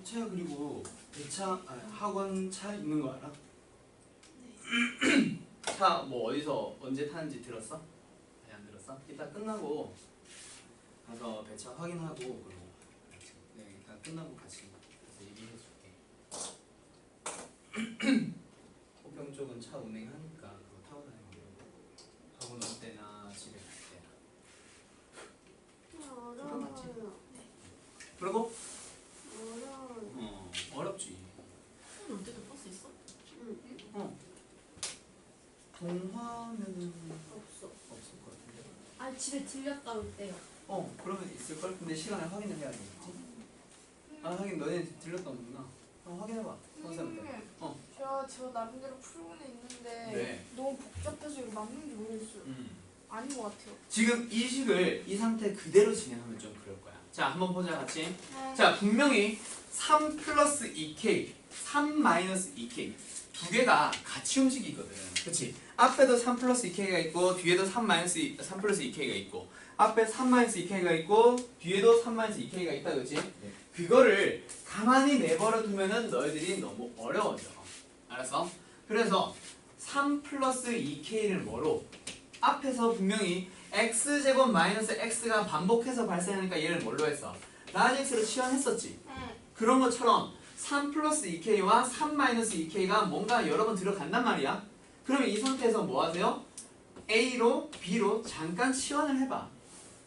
차야 그리고 배차 학원 차 있는 거 알아? 차 뭐 어디서 언제 타는지 들었어? 아니 안 들었어? 이따 끝나고 가서 배차 확인하고 그러고 네 이따 끝나고 같이 가서 얘기해 줄게. 호평 쪽은 차 운행하니까 그거 타고 다니면 되고 학원 올 때나 집에 갈 때나
어려워요.
그리고
어려워요.
어렵지.
올 때도 버스 있어?
동화면은
없어.
없을 것 같은데.
아 집에 들렸다 올 때요.
그러면 있을걸? 근데 시간을 확인을 해야 되겠지? 하긴 너네 들렸다 오는구나. 확인해봐.
선생님,
선생님한테.
제가 나름대로 풀고는 있는데
네.
너무 복잡해서 이거 맞는지 모르겠어요. 아닌 것 같아요.
지금 이 식을 이 상태 그대로 진행하면 좀 그럴 거야. 자, 한번 보자 같이.
네.
자, 분명히 3 플러스 2k, 3 마이너스 2k 두 개가 같이 움직이거든. 그치? 앞에도 3 플러스 2k가 있고 뒤에도 3 플러스 2k가 있고 앞에 3 마이너스 2k가 있고 뒤에도 3 마이너스 2k가 있다. 그치? 그거를 가만히 내버려 두면은 너희들이 너무 어려워져. 알았어? 그래서 3 플러스 2k를 뭐로? 앞에서 분명히 x제곱 마이너스 x가 반복해서 발생하니까 얘를 뭘로 했어? 라지 x로 치환했었지.
네.
그런 것처럼 3 플러스 2k와 3 마이너스 2k가 뭔가 여러 번 들어간단 말이야. 그러면 이 상태에서 뭐 하세요? a로 b로 잠깐 치환을 해봐.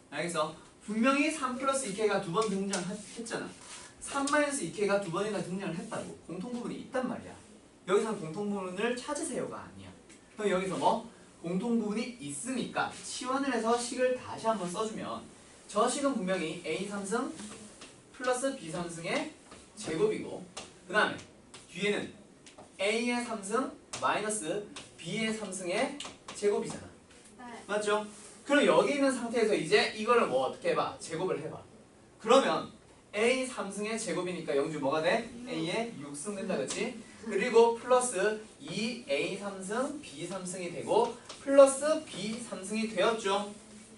알겠어? 분명히 3 플러스 2k가 두 번 등장했잖아. 3 마이너스 2k가 두 번이나 등장을 했다고. 공통부분이 있단 말이야. 여기서는 공통부분을 찾으세요가 아니야. 그럼 여기서 뭐? 공통부분이 있으니까 치환을 해서 식을 다시 한번 써주면 저 식은 분명히 a 3승 플러스 b 3승의 제곱이고 그 다음에 뒤에는 a의 3승 마이너스 b의 3승의 제곱이잖아.
네.
맞죠? 그럼 여기 있는 상태에서 이제 이거를 뭐 어떻게 해봐? 제곱을 해봐. 그러면 a 3승의 제곱이니까 영주 뭐가 돼? a의 6승 된다 그치? 그리고 플러스 2a 3승 b 3승이 되고 플러스 b 3승이 되었죠.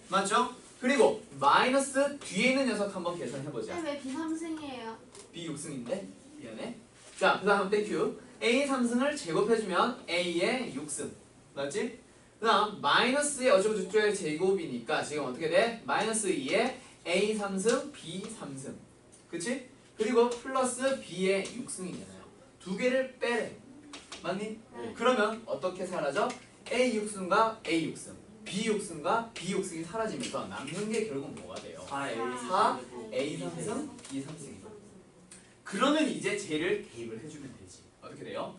맞죠? 그리고 마이너스 뒤에 있는 녀석 한번 계산해보자.
왜 비삼승이에요?
b 6승인데? 미안해. 자, 그 다음 땡큐. a 3승을 제곱해주면 a의 6승. 맞지? 그 다음 마이너스의 어쩌고저쩌고의 제곱이니까 지금 어떻게 돼? 마이너스 2의 a 3승, b 3승. 그치? 그리고 플러스 b의 6승이잖아요. 두 개를 빼래. 맞니?
네.
그러면 어떻게 사라져? a 6승과 a 6승, b 6승과 b 6승이 사라지면서 남는 게 결국 뭐가 돼요? 4, a 3승, b 3승이죠. 그러면 이제 쟤를 대입을 해주면 되지. 어떻게 돼요?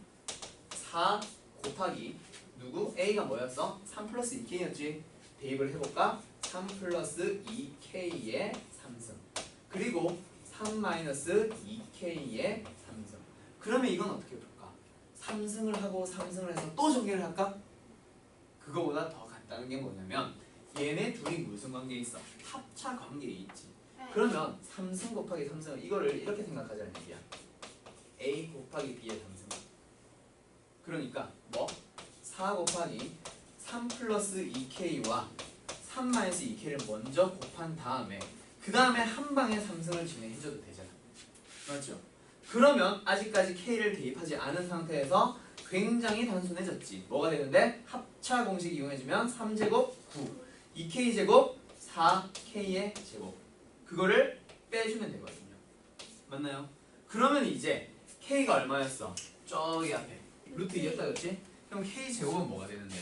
4 곱하기 누구? a가 뭐였어? 3 플러스 2k였지. 대입을 해볼까? 3 플러스 2k의 3승 그리고 3 마이너스 2k의 3승. 그러면 이건 어떻게 볼까? 3승을 하고 3승을 해서 또 전개를 할까? 그거보다 더 간단한 게 뭐냐면 얘네 둘이 무슨 관계에 있어? 합차 관계에 있지.
네.
그러면 3승 곱하기 3승 이거를 이렇게 생각하자는 얘기야. a 곱하기 b의 3승. 그러니까 뭐? 4 곱하기 3 플러스 2k와 3 마이너스 2k를 먼저 곱한 다음에 그 다음에 한 방에 3승을 진행해줘도 되잖아. 맞죠? 그러면 아직까지 k를 대입하지 않은 상태에서 굉장히 단순해졌지. 뭐가 되는데? 합차 공식 이용해주면 3제곱 9 2k제곱 4k의 제곱 그거를 빼주면 되거든요. 맞나요? 그러면 이제 k가 얼마였어? 저기 앞에 루트 2였다 그렇지? 그럼 k제곱은 뭐가 되는데?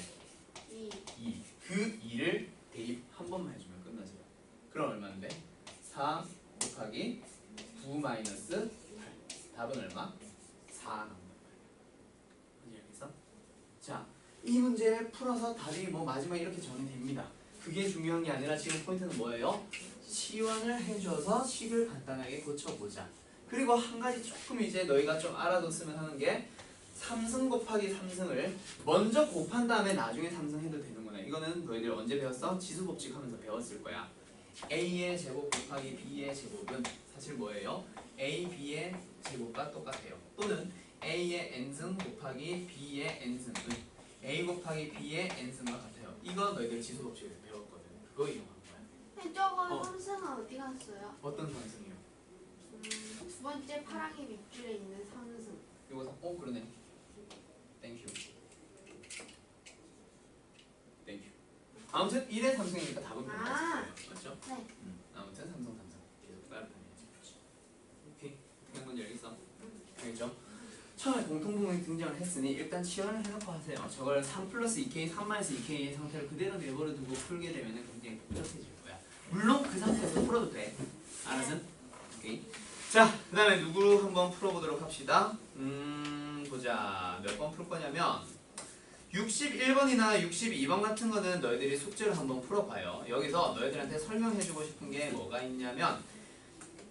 2. 그 2를 대입 한 번만 해주면 끝나지. 풀어서 답이 뭐 마지막에 이렇게 정리됩니다. 그게 중요한 게 아니라 지금 포인트는 뭐예요? 시연을 해줘서 식을 간단하게 고쳐보자. 그리고 한 가지 조금 이제 너희가 좀 알아뒀으면 하는 게 3승 곱하기 3승을 먼저 곱한 다음에 나중에 3승 해도 되는구나. 이거는 너희들 언제 배웠어? 지수법칙 하면서 배웠을 거야. A의 제곱 곱하기 B의 제곱은 사실 뭐예요? A, B의 제곱과 똑같아요. 또는 A의 n승 곱하기 B의 n승은 A 곱하기 B의 n승과 같아요. 이거 너희들 지수법칙에서 배웠거든. 그거 이용한 거야.
근데 저거 삼성은 어디 갔어요?
어떤 삼승이요?
두 번째 파랑이 밑줄에 있는 삼승.
이거 그러네. 땡큐. 땡큐. 아무튼 1의 삼승이니까 답은 변하지 거예요. 맞죠?
네.
아무튼 삼성 계속 따라다녀야지. 오케이. 어떻게 한 건지 알겠어? 알겠죠? 처음에 공통분모이 등장을 했으니 일단 치환을 해놓고 하세요. 저걸 3 플러스 2k, 3-2k의 상태를 그대로 내버려 두고 풀게 되면 굉장히 복잡해질 거야. 물론 그 상태에서 풀어도 돼. 알았어? 오케이. 자, 그 다음에 누구 한번 풀어보도록 합시다. 보자. 몇 번 풀 거냐면 61번이나 62번 같은 거는 너희들이 숙제로 한번 풀어봐요. 여기서 너희들한테 설명해주고 싶은 게 뭐가 있냐면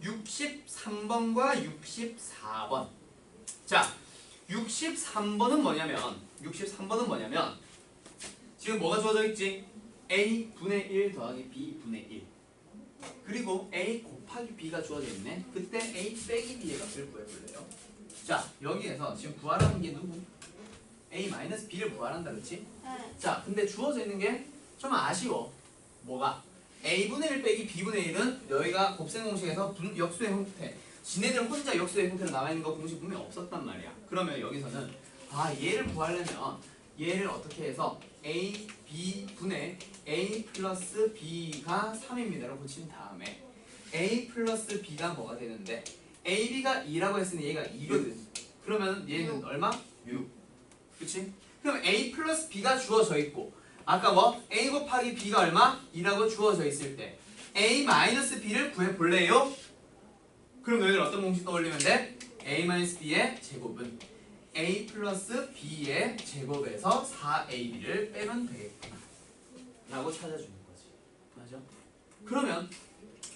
63번과 64번. 자, 63번은 뭐냐면 지금 뭐가 주어져 있지? A분의 1 더하기 B분의 1 그리고 A 곱하기 B가 주어져 있네. 그때 A 빼기 B의 값을 구해볼래요. 자, 여기에서 지금 구하라는 게 누구? A 마이너스 B를 구하란다, 그렇지?
네.
자, 근데 주어져 있는 게 좀 아쉬워. 뭐가? A분의 1 빼기 B분의 1은 너희가 곱셈 공식에서 역수의 형태 지네들 혼자 역수의 형태로 나와있는 거 공식 분명히 없었단 말이야. 그러면 여기서는 얘를 구하려면 얘를 어떻게 해서 A, B 분의 A 플러스 B가 3입니다라고 붙인 다음에 A 플러스 B가 뭐가 되는데 A, B가 2라고 했으니 얘가 2거든. 그러면 얘는 얼마? 6. 그치? 그럼 A 플러스 B가 주어져 있고 아까 뭐 A 곱하기 B가 얼마? 2라고 주어져 있을 때 A 마이너스 B를 구해볼래요? 그럼 너희들 어떤 공식 떠올리면 돼? A 마이너스 B의 제곱은 A 플러스 B의 제곱에서 4AB를 빼면 되겠구나 라고 찾아주는 거지. 맞아? 그러면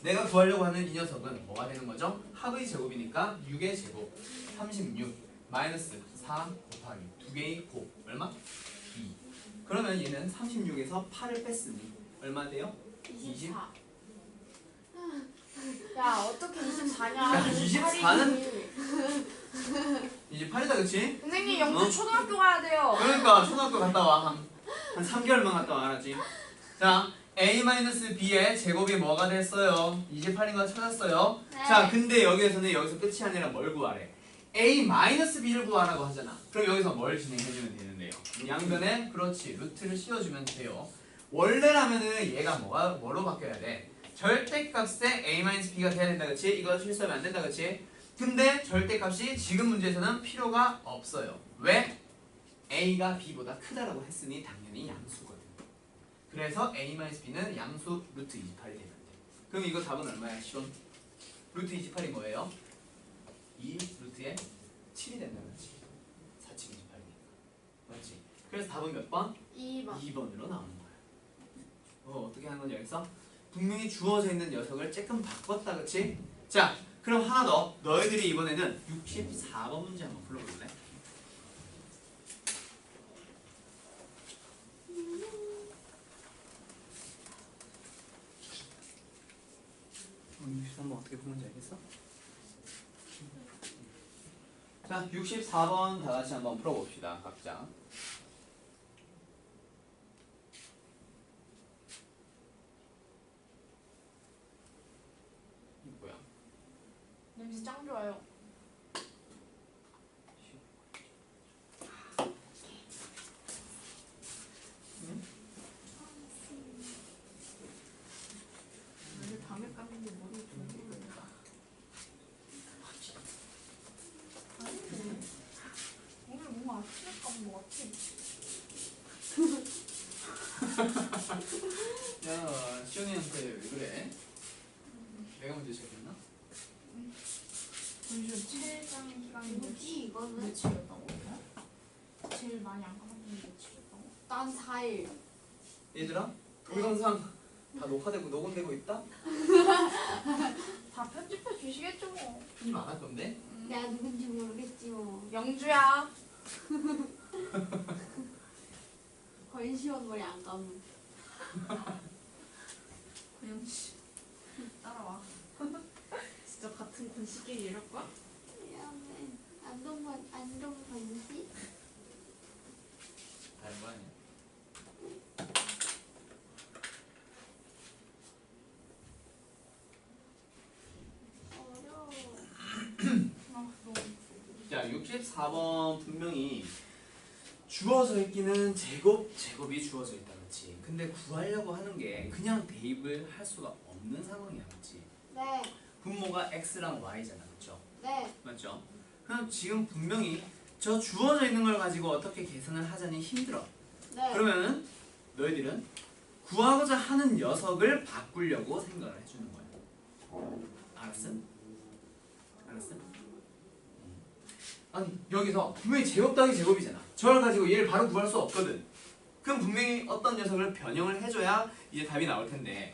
내가 구하려고 하는 이 녀석은 뭐가 되는 거죠? 합의 제곱이니까 6의 제곱 36 마이너스 4 곱하기 2개의 곱 얼마? 2. 그러면 얘는 36에서 8을 뺐으니 얼마 돼요?
24.
야 어떻게 24냐?
야, 24는 28이다, 그치?
선생님 영주 초등학교 가야 돼요.
그러니까 초등학교 갔다 와. 한 3개월만 갔다 와, 알았지? 자, A-B의 제곱이 뭐가 됐어요? 28인 거 찾았어요?
네.
자, 근데 여기서 끝이 아니라 뭘 구하래? A-B를 구하라고 하잖아. 그럼 여기서 뭘 진행해주면 되는데요? 양변에 그렇지 루트를 씌워주면 돼요. 원래라면은 얘가 뭐로 바뀌어야 돼? 절대값에 A-B가 돼야 된다, 그치? 이거 실수하면 안 된다, 그치? 근데 절대값이 지금 문제에서는 필요가 없어요. 왜? A가 B보다 크다라고 했으니 당연히 양수거든. 그래서 A-B는 양수 루트 28이 되면 돼. 그럼 이거 답은 얼마야? 시원? 루트 28이 뭐예요? 2 루트에 7이 된다, 그렇지? 4층 28이니까. 맞지? 그래서 답은 몇 번?
2번.
2번으로 나오는 거야. 어떻게 하는 건지 알겠어? 분명히 주어져 있는 녀석을 조금 바꿨다, 그치? 자, 그럼 하나 더. 너희들이 이번에는 64번 문제 한번 불러볼래? 한번 어떻게 푸는지 알겠어? 자, 64번 다 같이 한번 풀어봅시다. 각자. 이거 뭐야?
냄새 짱 좋아요.
오늘 밤에 깎는데 머리 좀
오늘 뭔가 아침에 감은 것 같아.
야, 시연이한테 왜 그래? 내가 먼저 시작했나?
잠시만 최장 기간이
뭐지 이거는?
며칠이었다고?
제일 많이 안 감았는데 며칠이었다고?
난 4일.
얘들아 동영상 다 녹화되고 녹음되고 있다?
다 편집해 주시겠죠 뭐.
편집 안 할 건데?
내가 누군지 모르겠지 뭐.
영주야.
권시원 머리 안 감은.
고영씨 따라와. 진짜 같은 군식끼리 이럴 거야?
미안해. 안동 권시?
다른 거 아니야?
어려워.
아 너무.
자 64번 분명히 주어져 있기는 제곱이 주어져 있다 그렇지? 근데 구하려고 하는 게 그냥 대입을 할 수가 없는 상황이야 그렇지?
네.
분모가 x랑 y잖아 그렇죠?
네.
맞죠? 그럼 지금 분명히 저 주어져 있는 걸 가지고 어떻게 계산을 하자니 힘들어.
네.
그러면은 너희들은 구하고자 하는 녀석을 바꾸려고 생각을 해주는 거야. 알았어? 알았어? 아니 여기서 분명히 제곱 더하기 제곱이잖아. 저걸 가지고 얘를 바로 구할 수 없거든. 그럼 분명히 어떤 녀석을 변형을 해줘야 이제 답이 나올 텐데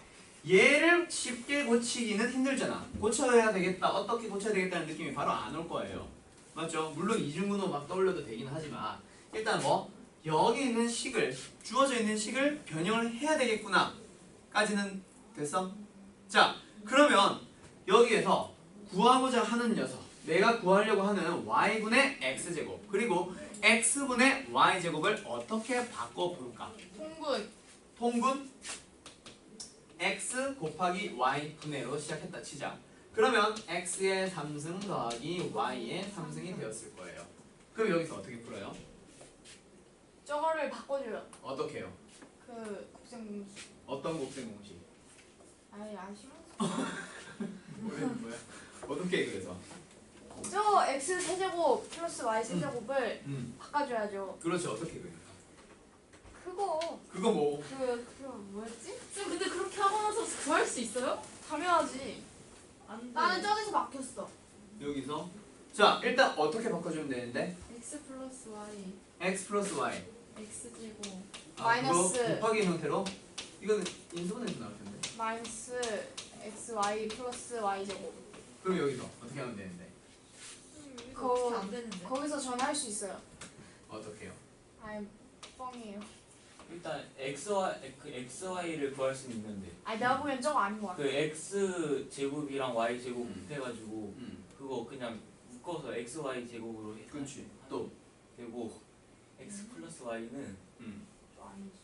얘를 쉽게 고치기는 힘들잖아. 고쳐야 되겠다, 어떻게 고쳐야 되겠다는 느낌이 바로 안 올 거예요. 맞죠? 물론 이중근호 막 떠올려도 되긴 하지만 일단 뭐 여기 있는 식을 주어져 있는 식을 변형을 해야 되겠구나 까지는 됐어? 자 그러면 여기에서 구하고자 하는 녀석 내가 구하려고 하는 y분의 x제곱 그리고 x분의 y제곱을 어떻게 바꿔볼까?
통분.
통분 x 곱하기 y 분의로 시작했다 치자. 그러면 x의 3승 더하기 y의 3승이 되었을 거예요. 그럼 여기서 어떻게 풀어요?
저거를 바꿔줘요.
어떻게 해요?
그 곱셈 공식.
어떤 곱셈 공식?
아이 아쉬워.
뭐야? 어떻게 그래서?
저 x 세제곱 플러스 y 세제곱을 바꿔줘야죠.
그렇지 어떻게 그래?
그거
뭐?
그 뭐였지?
쌤 근데 그렇게 하고 나서 구할 수 있어요?
당연하지.
안 돼.
나는 저기서 막혔어.
여기서 자 일단 어떻게 바꿔주면 되는데?
x 플러스 y
x 플러스 y
x 제곱
마이너스.
그거 곱하기 형태로? 이거는 인수분해에서 나올 텐데.
마이너스 xy 플러스 y 제곱.
그럼 여기서 어떻게 하면 되는데?
이거 어떻게 안 되는데?
거기서 전화할 수 있어요.
어떻게요?
아이 뻥이에요.
일단 XY를 구할 수는 있는데
아니 내가 보기엔 저거 아닌 것 같아.
그 X 제곱이랑 Y 제곱 해가지고
음.
그거 그냥 묶어서 XY 제곱으로 해.
그렇지. 또
되고 X 플러스 Y는
저 아니지.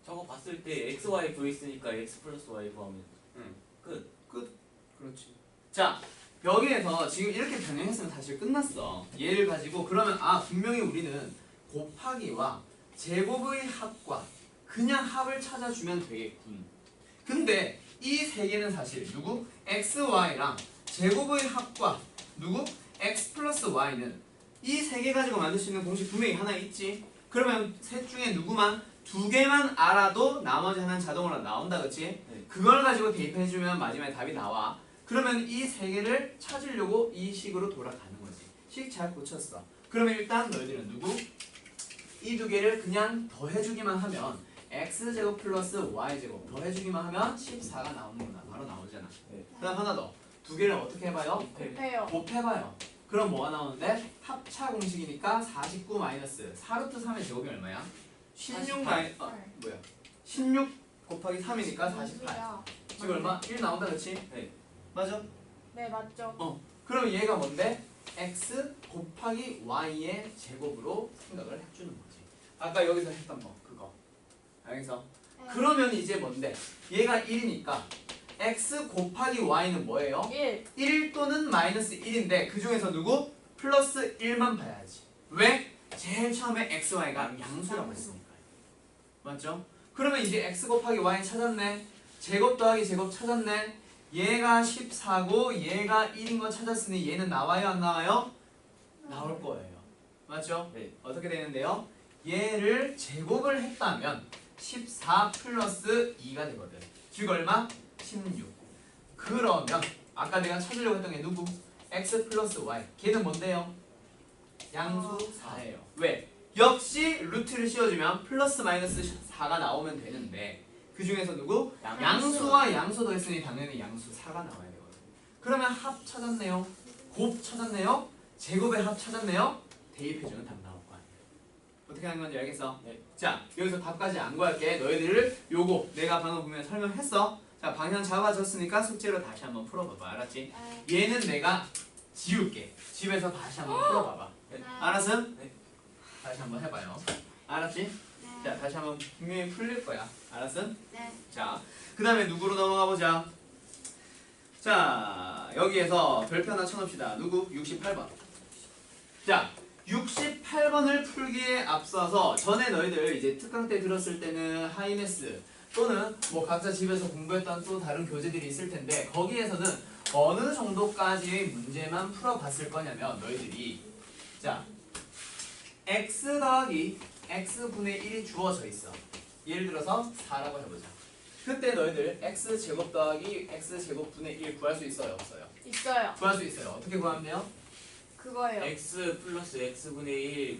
저거 봤을 때 XY 구했으니까 X 플러스 Y 구하면 끝.
그렇지. 자 여기에서 지금 이렇게 변형했으면 사실 끝났어. 얘를 가지고 그러면 분명히 우리는 곱하기와 제곱의 합과 그냥 합을 찾아주면 되겠군. 근데 이 세 개는 사실 누구? x, y랑 제곱의 합과 누구? x 플러스 y는 이 세 개 가지고 만들 수 있는 공식 분명히 하나 있지. 그러면 셋 중에 누구만 두 개만 알아도 나머지 하나는 자동으로 나온다 그치?
네.
그걸 가지고 대입해주면 마지막에 답이 나와. 그러면 이 세 개를 찾으려고 이 식으로 돌아가는 거지. 식 잘 고쳤어. 그러면 일단 너희들은 누구? 이 두 개를 그냥 더해주기만 하면 x제곱 플러스 y제곱 더해주기만 하면 14가 나오는구나. 바로 나오잖아.
네.
그 다음 하나 더. 두 개를 어떻게 해봐요?
곱해요.
곱해봐요. 그럼 뭐가 나오는데? 합차 공식이니까 49 마이너스 4루트 3의 제곱이 얼마야? 16 뭐야? 16 곱하기 3이니까 48. 지금 얼마? 1 나온다 그치?
네.
맞아?
네 맞죠.
그럼 얘가 뭔데? x 곱하기 y의 제곱으로 생각을 해주는 거지. 아까 여기서 했던 거 그거. 여기서.
네.
그러면 이제 뭔데? 얘가 1이니까 x 곱하기 y는 뭐예요?
1.
1 또는 마이너스 1인데 그 중에서 누구? 플러스 1만 봐야지. 왜? 제일 처음에 x, y가 양수라고 했으니까요. 맞죠? 그러면 이제 x 곱하기 y 찾았네. 제곱 더하기 제곱 찾았네. 얘가 14고 얘가 1인 거 찾았으니 얘는 나와요 안 나와요? 나올 거예요. 맞죠?
네.
어떻게 되는데요? 얘를 제곱을 했다면 14 플러스 2가 되거든. 즉 얼마? 16. 그러면 아까 내가 찾으려고 했던 게 누구? x 플러스 y. 걔는 뭔데요? 양수 4예요. 왜? 역시 루트를 씌워주면 플러스 마이너스 4가 나오면 되는데 그 중에서 누구? 양수와 양수 더했으니 당연히 양수 4가 나와야 되거든. 그러면 합 찾았네요. 곱 찾았네요. 제곱의 합 찾았네요. 대입해주면 답 나올 거 아니에요. 어떻게 하는 건지 알겠어?
네.
자, 여기서 답까지 안 구할게. 너희들 요거 내가 방금 보면 설명했어. 자, 방향 잡아줬으니까 숙제로 다시 한번 풀어봐봐. 알았지? 얘는 내가 지울게. 집에서 다시 한번 풀어봐봐. 알았어?
네.
다시 한번 해봐요. 알았지?
네.
자, 다시 한번 분명히 풀릴 거야. 알았어?
네.
자, 그 다음에 누구로 넘어가 보자. 자, 여기에서 별표 하나 쳐놓읍시다. 누구? 68번. 자, 68번을 풀기에 앞서서 전에 너희들 이제 특강 때 들었을 때는 하이메스 또는 뭐 각자 집에서 공부했던 또 다른 교재들이 있을 텐데 거기에서는 어느 정도까지의 문제만 풀어봤을 거냐면 너희들이 자 x 더하기 x분의 1이 주어져 있어. 예를 들어서 4라고 해보자. 그때 너희들 x제곱 더하기 x제곱분의 1 구할 수 있어요? 없어요?
있어요.
구할 수 있어요. 어떻게 구하면 돼요?
그거예요.
x 플러스 x분의 1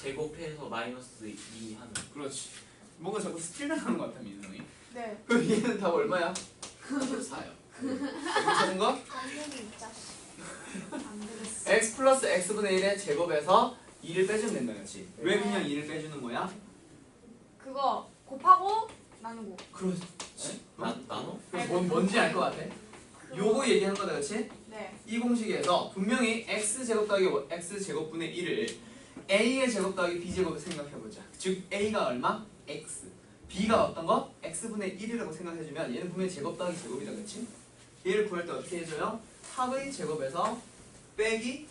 제곱해서 마이너스 2 하는.
그렇지. 뭔가 자꾸 스틸 당하는 것 같아 민성이.
네.
그럼 얘는 답 얼마야? 14요. 찾은 거?
선생님 진짜.
안 되겠어.
x 플러스 x분의 1의 제곱에서 2를 빼주면 된다 그렇지? 왜
네.
그냥 2를 빼주는 거야?
그거 곱하고 나누고.
그렇지.
나눠?
뭔지 알 것 같아? 요거 얘기한 거다 그렇지?
네.
이 공식에서 분명히 x제곱 더하기 x제곱분의 1을 a의 제곱 더하기 b제곱을 생각해보자. 즉 a가 얼마? x. b가 어떤 거? x분의 1이라고 생각해주면 얘는 분명히 제곱 더하기 제곱이다 그렇지? 얘를 구할 때 어떻게 해줘요? 합의 제곱에서 빼기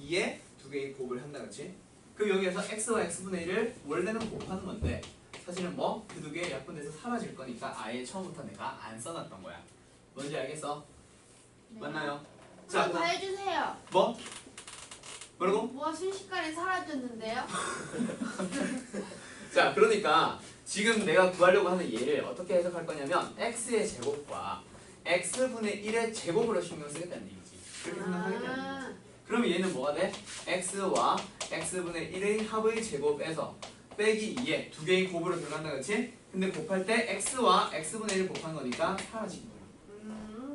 2의 두 개의 곱을 한다 그렇지? 그럼 여기에서 x와 x분의 1을 원래는 곱하는 건데 사실은 뭐 그 두 개 약분돼서 사라질 거니까 아예 처음부터 내가 안 써놨던 거야. 뭔지 알겠어?
네.
맞나요?
자, 다
자,
해주세요.
뭐? 뭐라고?
뭐가 순식간에 사라졌는데요?
자, 그러니까 지금 내가 구하려고 하는 얘를 어떻게 해석할 거냐면 x의 제곱과 x분의 1의 제곱으로 신경 쓰겠다는 얘기지. 그렇게 생각하겠다는 얘기지. 그러면 얘는 뭐가 돼? x와 x분의 1의 합의 제곱에서 빼기 2에 두 개의 곱으로 들어간다 그렇지? 근데 곱할 때 x와 x분의 1을 곱한 거니까 사라진 거야.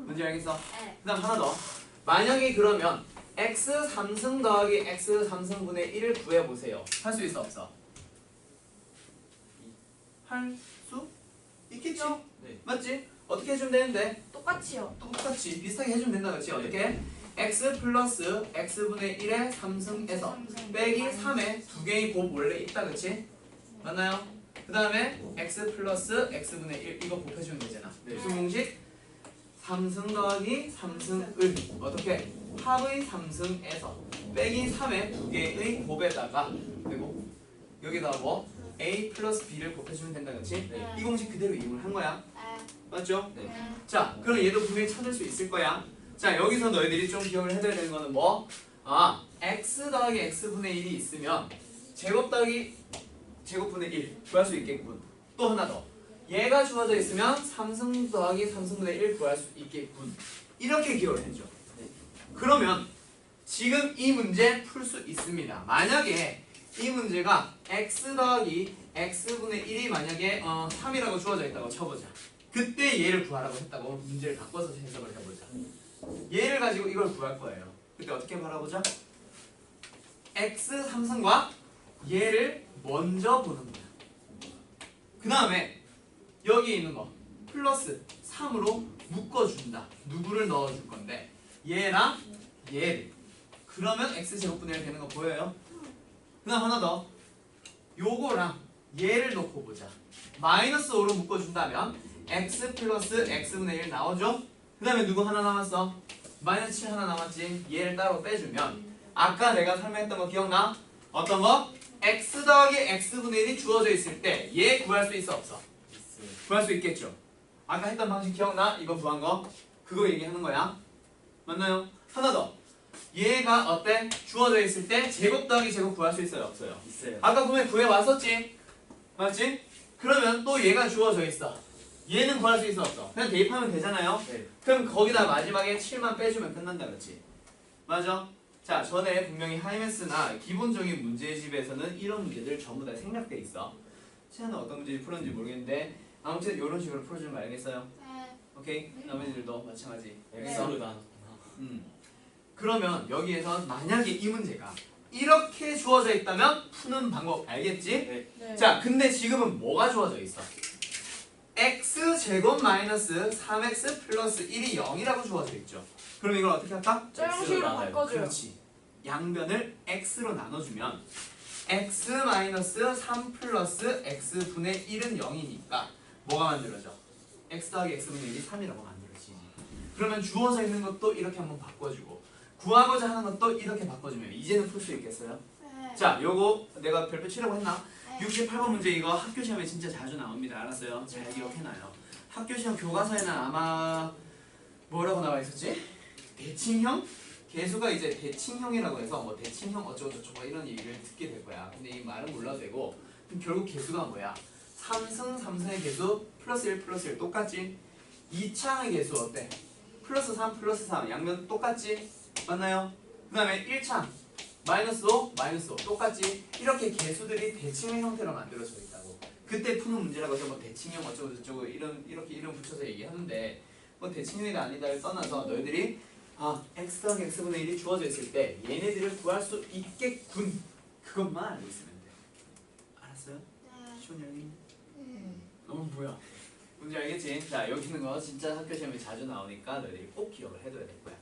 뭔지 알겠어?
네.
그 다음 하나 더. 만약에 그러면 x 3승 더하기 x 3승분의 1을 구해보세요. 할 수 있어 없어? 할 수 있겠지?
네.
맞지? 어떻게 해주면 되는데?
똑같이요.
똑같이 비슷하게 해주면 된다 그렇지? 어떻게? x 플러스 x분의 1의 3승에서 빼기 3의 두 개의 곱 원래 있다 그렇지? 맞나요? 그 다음에 x 플러스 x분의 1 이거 곱해주면 되잖아.
네.
무슨 공식? 3승 더하기 3승을 어떻게? 합의 3승에서 빼기 3의 두 개의 곱에다가 그리고 여기다 뭐? a 플러스 b를 곱해주면 된다 그렇지?
네.
이 공식 그대로 이용을 한 거야.
네.
맞죠?
네.
자, 그럼 얘도 분명히 찾을 수 있을 거야. 자, 여기서 너희들이 좀 기억을 해둬야 되는 거는 뭐? 아, x 더하기 x분의 1이 있으면 제곱 더하기 제곱분의 1 구할 수 있겠군. 또 하나 더. 얘가 주어져 있으면 3승 더하기 3승분의 1 구할 수 있겠군. 이렇게 기억을 해줘. 그러면 지금 이 문제 풀 수 있습니다. 만약에 이 문제가 x 더하기 x분의 1이 만약에 3이라고 주어져 있다고 쳐보자. 그때 얘를 구하라고 했다고 문제를 바꿔서 해석을 해보자. 얘를 가지고 이걸 구할 거예요. 그때 어떻게 바라보자? x 3승과 얘를 먼저 보는 거야. 그 다음에 여기 있는 거 플러스 3으로 묶어준다. 누구를 넣어줄 건데 얘랑 얘를. 그러면 x제곱분의 1 되는 거 보여요? 그 다음 하나 더. 요거랑 얘를 놓고 보자. 마이너스 5로 묶어준다면 x 플러스 x분의 1 나오죠? 그 다음에 누구 하나 남았어? 마이너스 7 하나 남았지? 얘를 따로 빼주면 아까 내가 설명했던 거 기억나? 어떤 거? x 더하기 x분의 1이 주어져 있을 때 얘 구할 수 있어 없어? 구할 수 있겠죠? 아까 했던 방식 기억나? 이거 구한 거? 그거 얘기하는 거야. 맞나요? 하나 더. 얘가 어때? 주어져 있을 때 제곱 더하기 제곱 구할 수 있어요? 없어요?
있어요.
아까 보면 구해왔었지? 맞지? 그러면 또 얘가 주어져 있어. 얘는 구할 수 있어 없어? 그냥 대입하면 되잖아요?
네.
그럼 거기다 마지막에 7만 빼주면 끝난다 그렇지? 맞아? 자, 전에 분명히 하이메스나 기본적인 문제집에서는 이런 문제들 전부 다 생략돼 있어. 시간은 어떤 문제를 풀었는지 모르겠는데 아무튼 이런 식으로 풀어주는 거 알겠어요?
네.
오케이? 나머지들도 마찬가지.
X로 나눴구나.
그러면 여기에서 만약에 이 문제가 이렇게 주어져 있다면 푸는 방법 알겠지?
네.
자, 근데 지금은 뭐가 주어져 있어? x제곱 마이너스 3x 플러스 1이 0이라고 주어져 있죠. 그럼 이걸 어떻게 할까?
저 형식으로
나눠요.
바꿔줘요.
그렇지. 양변을 x로 나눠주면 x 마이너스 3 플러스 x분의 1은 0이니까 뭐가 만들어져? x 더하기 x분의 1이 3이라고 만들어지지. 그러면 주어져 있는 것도 이렇게 한번 바꿔주고 구하고자 하는 것도 이렇게 바꿔주면 이제는 풀 수 있겠어요?
네.
자, 요거 내가 별표 치라고 했나?
네.
68번 문제 이거 학교 시험에 진짜 자주 나옵니다. 알았어요? 잘 기억해놔요. 학교 시험 교과서에는 아마 뭐라고 나와 있었지? 대칭형? 개수가 이제 대칭형이라고 해서 뭐 대칭형 어쩌고저쩌고 이런 얘기를 듣게 될 거야. 근데 이 말은 몰라도 되고 그럼 결국 개수가 뭐야? 3승 3승의 개수 플러스 1 플러스 1 똑같지? 2창의 개수 어때? 플러스 3 플러스 3 양면 똑같지? 맞나요? 그 다음에 1창 마이너스 5 마이너스 5 똑같지? 이렇게 개수들이 대칭의 형태로 만들어져 있다고. 그때 푸는 문제라고 해서 뭐 대칭형 어쩌고저쩌고 이렇게 이름 붙여서 얘기하는데 뭐 대칭형이다 아니다를 떠나서 너희들이 x 더하기 x분의 1이 주어져 있을 때 얘네들을 구할 수 있겠군 그것만 알고 있으면 돼. 알았어요?
네.
시원이 뭐야 뭔지 알겠지? 자, 여기 있는 거 진짜 학교 시험에 자주 나오니까 너희들이 꼭 기억을 해둬야 될 거야.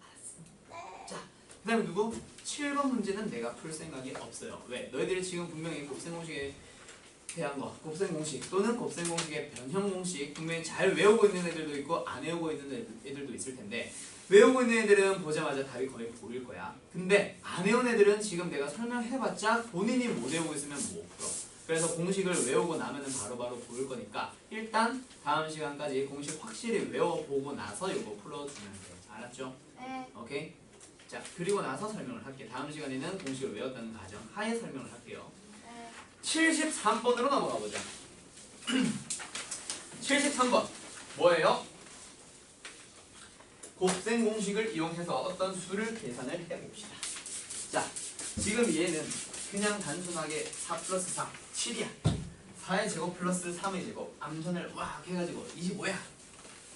알았어? 자, 그 다음에 누구? 7번 문제는 내가 풀 생각이 없어요. 왜? 너희들이 지금 분명히 곱셈 공식에 대한 거, 곱셈 공식 또는 곱셈 공식의 변형 공식 분명히 잘 외우고 있는 애들도 있고 안 외우고 있는 애들도 있을 텐데 외우고 있는 애들은 보자마자 답이 거의 보일 거야. 근데 안 외운 애들은 지금 내가 설명해봤자 본인이 못 외우고 있으면 못 풀어. 그래서 공식을 외우고 나면은 바로바로 보일 거니까 일단 다음 시간까지 공식 확실히 외워보고 나서 이거 풀어주면 돼. 알았죠?
네.
오케이? 자, 그리고 나서 설명을 할게. 다음 시간에는 공식을 외웠다는 가정 하에 설명을 할게요.
네.
73번으로 넘어가 보자. 73번 뭐예요? 곱셈 공식을 이용해서 어떤 수를 계산을 해봅시다. 자, 지금 얘는 그냥 단순하게 4 플러스 3, 7이야. 4의 제곱 플러스 3의 제곱 암전을 왁 해가지고 25야.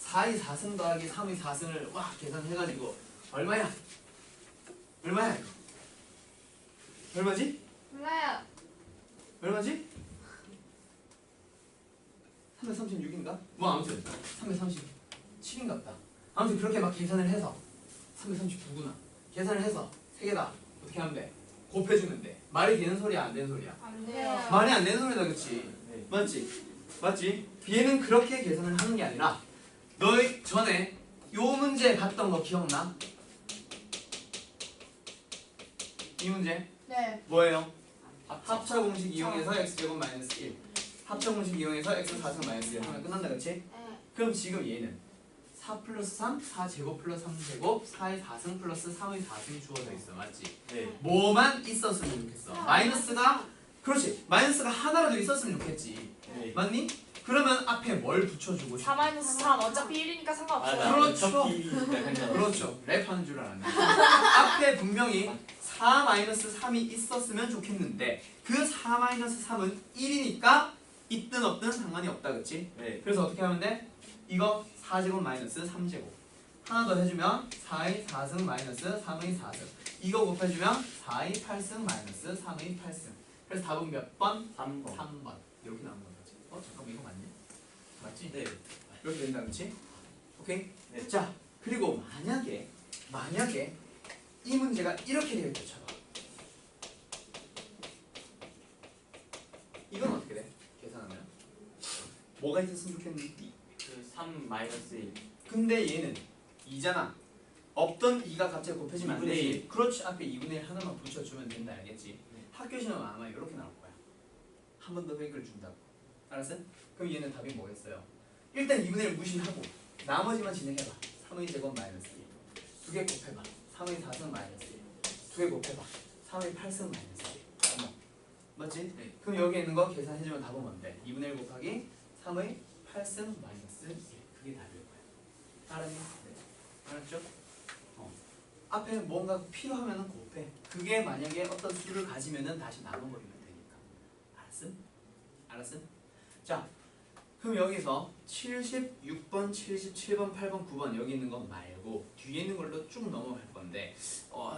4의 4승 더하기 3의 4승을 왁 계산해가지고 얼마야? 얼마야 이거? 얼마지?
몰라요.
얼마지? 336인가? 뭐 아무튼 337인가 보다. 아무튼 그렇게 막 계산을 해서 339구나. 계산을 해서 세 개다. 어떻게 하면 돼? 곱해주면 돼. 말이 되는 소리야 안 되는 소리야?
안
네.
돼요.
말이 안 되는 소리다 그치?
네.
맞지? 맞지? 얘는 그렇게 계산을 하는 게 아니라 너희 전에 요 문제 봤던 거 기억나? 이 문제
네.
뭐예요? 합차 공식 이용해서 x제곱 마이너스 1 합차 공식 이용해서 x 4승 마이너스 1 하면 끝난다 그치?
네.
그럼 지금 얘는 4 플러스 3, 4제곱 플러스 3제곱 4의 4승 플러스 3의 4승이 주어져 있어 맞지?
네.
뭐만 있었으면 좋겠어 마이너스가 그렇지 마이너스가 하나라도 있었으면 좋겠지
네.
맞니? 그러면 앞에 뭘 붙여주고 싶어?
4-3 어차피 1이니까 상관없어요.
맞아.
그렇죠.
그렇죠.
그렇죠. 랩하는 줄 알았네. 앞에 분명히 4-3이 있었으면 좋겠는데 그 4-3은 1이니까 있든 없든 상관이 없다 그치?
네.
그래서 어떻게 하면 돼? 이거 4제곱 마이너스 3제곱 하나 더 해주면 4의 4승 마이너스 3의 4승 이거 곱해주면 4의 8승 마이너스 3의 8승 그래서 답은 몇 번?
3번.
3번 이렇게 나오는 거지. 잠깐만 이거 맞니? 맞지?
네.
이렇게 된다 그치? 오케이?
네.
자 그리고 만약에 이 문제가 이렇게 되어 있다 쳐봐. 이건 어떻게 돼? 계산하면 뭐가 있었으면 좋겠니?
그3 마이너스 1.
근데 얘는 2잖아. 없던 2가 갑자기 곱해지면 안
2분의
되지.
1.
그렇지. 앞에 2분의 1 하나만 붙여주면 된다 알겠지? 학교 시험은 아마 이렇게 나올 거야. 한 번 더 획을 준다고. 알았어? 그럼 얘는 답이 뭐겠어요? 일단 2분의 1 무시하고 나머지만 진행해봐. 3의 제곱 마이너스 1 두 개 곱해봐. 3의 4승 마이너스 1 두 개 곱해봐. 3의 8승 마이너스 1 맞지?
네.
그럼 여기 있는 거 계산해주면 답은 뭔데? 2분의 1 곱하기 3의 8승 마이너스 1 그게 답일 거야. 알았니? 네. 알았죠? 앞에 뭔가 필요하면은 곱해. 그게 만약에 어떤 수를 가지면은 다시 나눠버리면 되니까. 알았음? 알았음? 자, 그럼 여기서 76번, 77번, 8번, 9번 여기 있는 거 말고 뒤에 있는 걸로 쭉 넘어갈 건데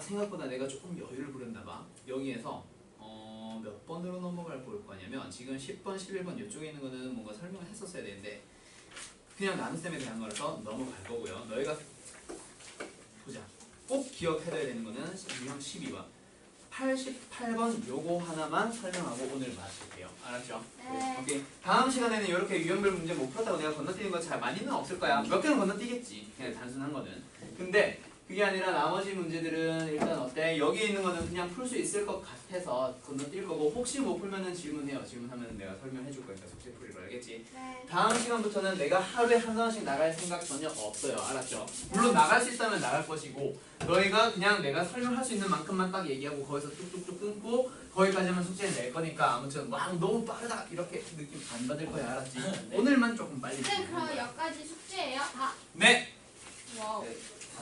생각보다 내가 조금 여유를 부렸나 봐. 여기에서 몇 번으로 넘어갈 볼 거냐면 지금 10번, 11번 이쪽에 있는 거는 뭔가 설명을 했었어야 되는데 그냥 나눗셈에 대한 거라서 넘어갈 거고요. 너희가 보자. 꼭 기억해둬야 되는 거는 유형 12번 88번 요거 하나만 설명하고 오늘 마칠게요. 알았죠?
네.
오케이. 다음 시간에는 이렇게 유형별 문제 못 풀었다고 내가 건너뛰는 거 잘 많이는 없을 거야. 몇 개는 건너뛰겠지. 그냥 단순한 거는. 근데 그게 아니라 나머지 문제들은 일단 어때? 여기 있는 거는 그냥 풀 수 있을 것 같아서 건너뛸 거고 혹시 못 풀면은 질문해요. 질문하면 내가 설명해 줄 거니까 숙제 풀이로 알겠지?
네.
다음 시간부터는 내가 하루에 한 단원씩 나갈 생각 전혀 없어요. 알았죠? 물론 나갈 수 있다면 나갈 것이고 너희가 그냥 내가 설명할 수 있는 만큼만 딱 얘기하고 거기서 뚝뚝뚝 끊고 거기까지만 숙제를 낼 거니까 아무튼 막 너무 빠르다 이렇게 느낌 안 받을 거야. 알았지?
네.
오늘만 조금 빨리
네,
듣는
그럼
거야.
여기까지 숙제예요? 다?
네!
와우.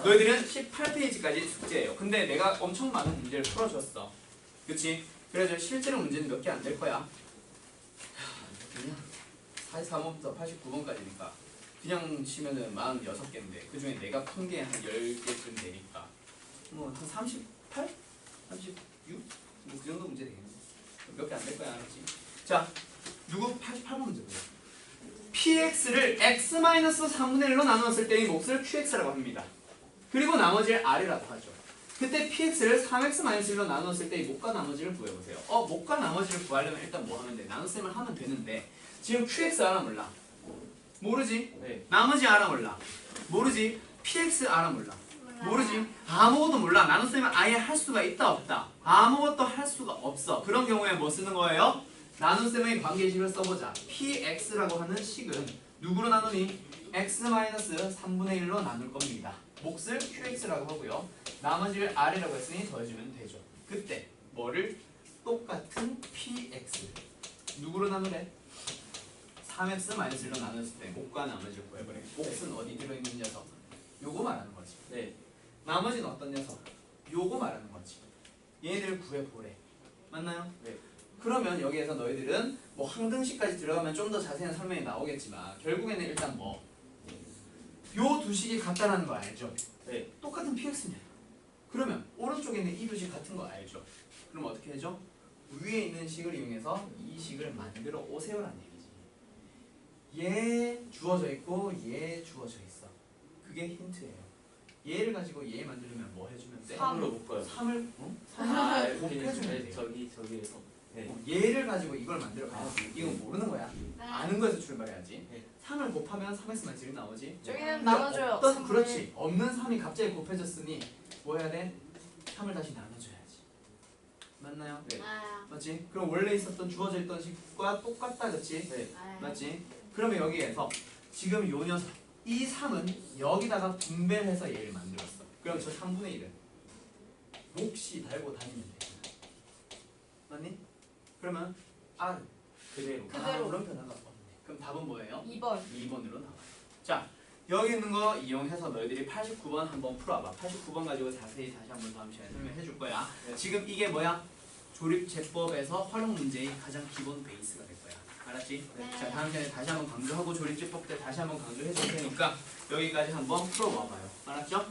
너희들은 18페이지까지 숙제예요. 근데 내가 엄청 많은 문제를 풀어줬어. 그치? 그래서 실제로 문제는 몇 개 안 될 거야. 그냥 43번부터 89번까지니까 그냥 치면은 46개인데 그 중에 내가 푼 게 한 10개쯤 되니까 뭐 한 38? 36? 뭐 그 정도 문제 되겠네. 몇 개 안 될 거야. 알았지? 자, 누구 88번 문제 보자. px를 x-3분의 1로 나누었을 때의 몫을 qx라고 합니다. 그리고 나머지를 r이라고 하죠. 그때 px를 3x-1로 나누었을 때의 몫과 나머지를 구해보세요. 몫과 나머지를 구하려면 일단 뭐 하면 돼? 나눗셈을 하면 되는데 지금 qx 알아 몰라? 모르지?
네.
나머지 알아 몰라? 모르지? px 알아 몰라? 모르지? 아무것도 몰라. 나눗셈을 아예 할 수가 있다 없다? 아무것도 할 수가 없어. 그런 경우에 뭐 쓰는 거예요? 나눗셈의 관계식을 써보자. px라고 하는 식은 누구로 나누니? x-3분의 1로 나눌 겁니다. 몫을 qx라고 하고요. 나머지를 r이라고 했으니 더해주면 되죠. 그때 뭐를? 똑같은 px 누구로 나누래? 3x-1로 나눴을 때 몫과 나머지를 구해버려. 몫은 어디 들어있는 녀석? 요거 말하는 거지.
네.
나머지는 어떤 녀석? 요거 말하는 거지. 얘네들을 구해보래. 맞나요?
네.
그러면 여기에서 너희들은 뭐 항등식까지 들어가면 좀 더 자세한 설명이 나오겠지만 결국에는 일단 뭐 요 두 식이 같다라는 거 알죠?
네.
똑같은 px냐? 그러면 오른쪽에 있는 이 두 식 같은 거 알죠? 그럼 어떻게 하죠? 위에 있는 식을 이용해서 이 식을 만들어 오세요라는 얘기지. 얘 주어져 있고 얘 주어져 있어. 그게 힌트예요. 얘를 가지고 얘 만들려면 뭐 해주면 돼?
3으로 묶어요.
3을 응?
아,
3을 곱해주면
네,
돼.
저기에서. 네.
얘를 가지고 이걸 만들어 가야지. 이건 모르는 거야.
네.
아는 거에서 출발해야지.
네.
3을 곱하면 3x만 나오지.
저기는
근데
나눠줘요.
어떤
3분의
그렇지. 없는 3이 갑자기 곱해졌으니 뭐 해야 돼? 3을 다시 나눠줘야지. 맞나요?
네.
아,
맞지? 그럼 원래 있었던 주어져 있던 식과 똑같다, 그렇지?
네.
아.
맞지? 그러면 여기에서 지금 요 녀석 이 3은 여기다가 분배를 해서 얘를 만들었어. 그럼 저 3분의 1은 몫이 달고 다니면 돼. 맞니? 그러면 R
그대로.
그대로.
물론 변화가 없네. 그럼 답은 뭐예요?
2번.
2번으로 나와. 자, 여기 있는 거 이용해서 너희들이 89번 한번 풀어봐. 89번 가지고 자세히 다시 한번 다음 시간에 설명해 줄 거야.
네.
지금 이게 뭐야? 조립제법에서 활용 문제의 가장 기본 베이스가 될 거야. 알았지?
네.
자, 다음 시간에 다시 한번 강조하고 조립제법 때 다시 한번 강조해 줄 테니까 여기까지 한번 풀어봐봐요. 알았죠?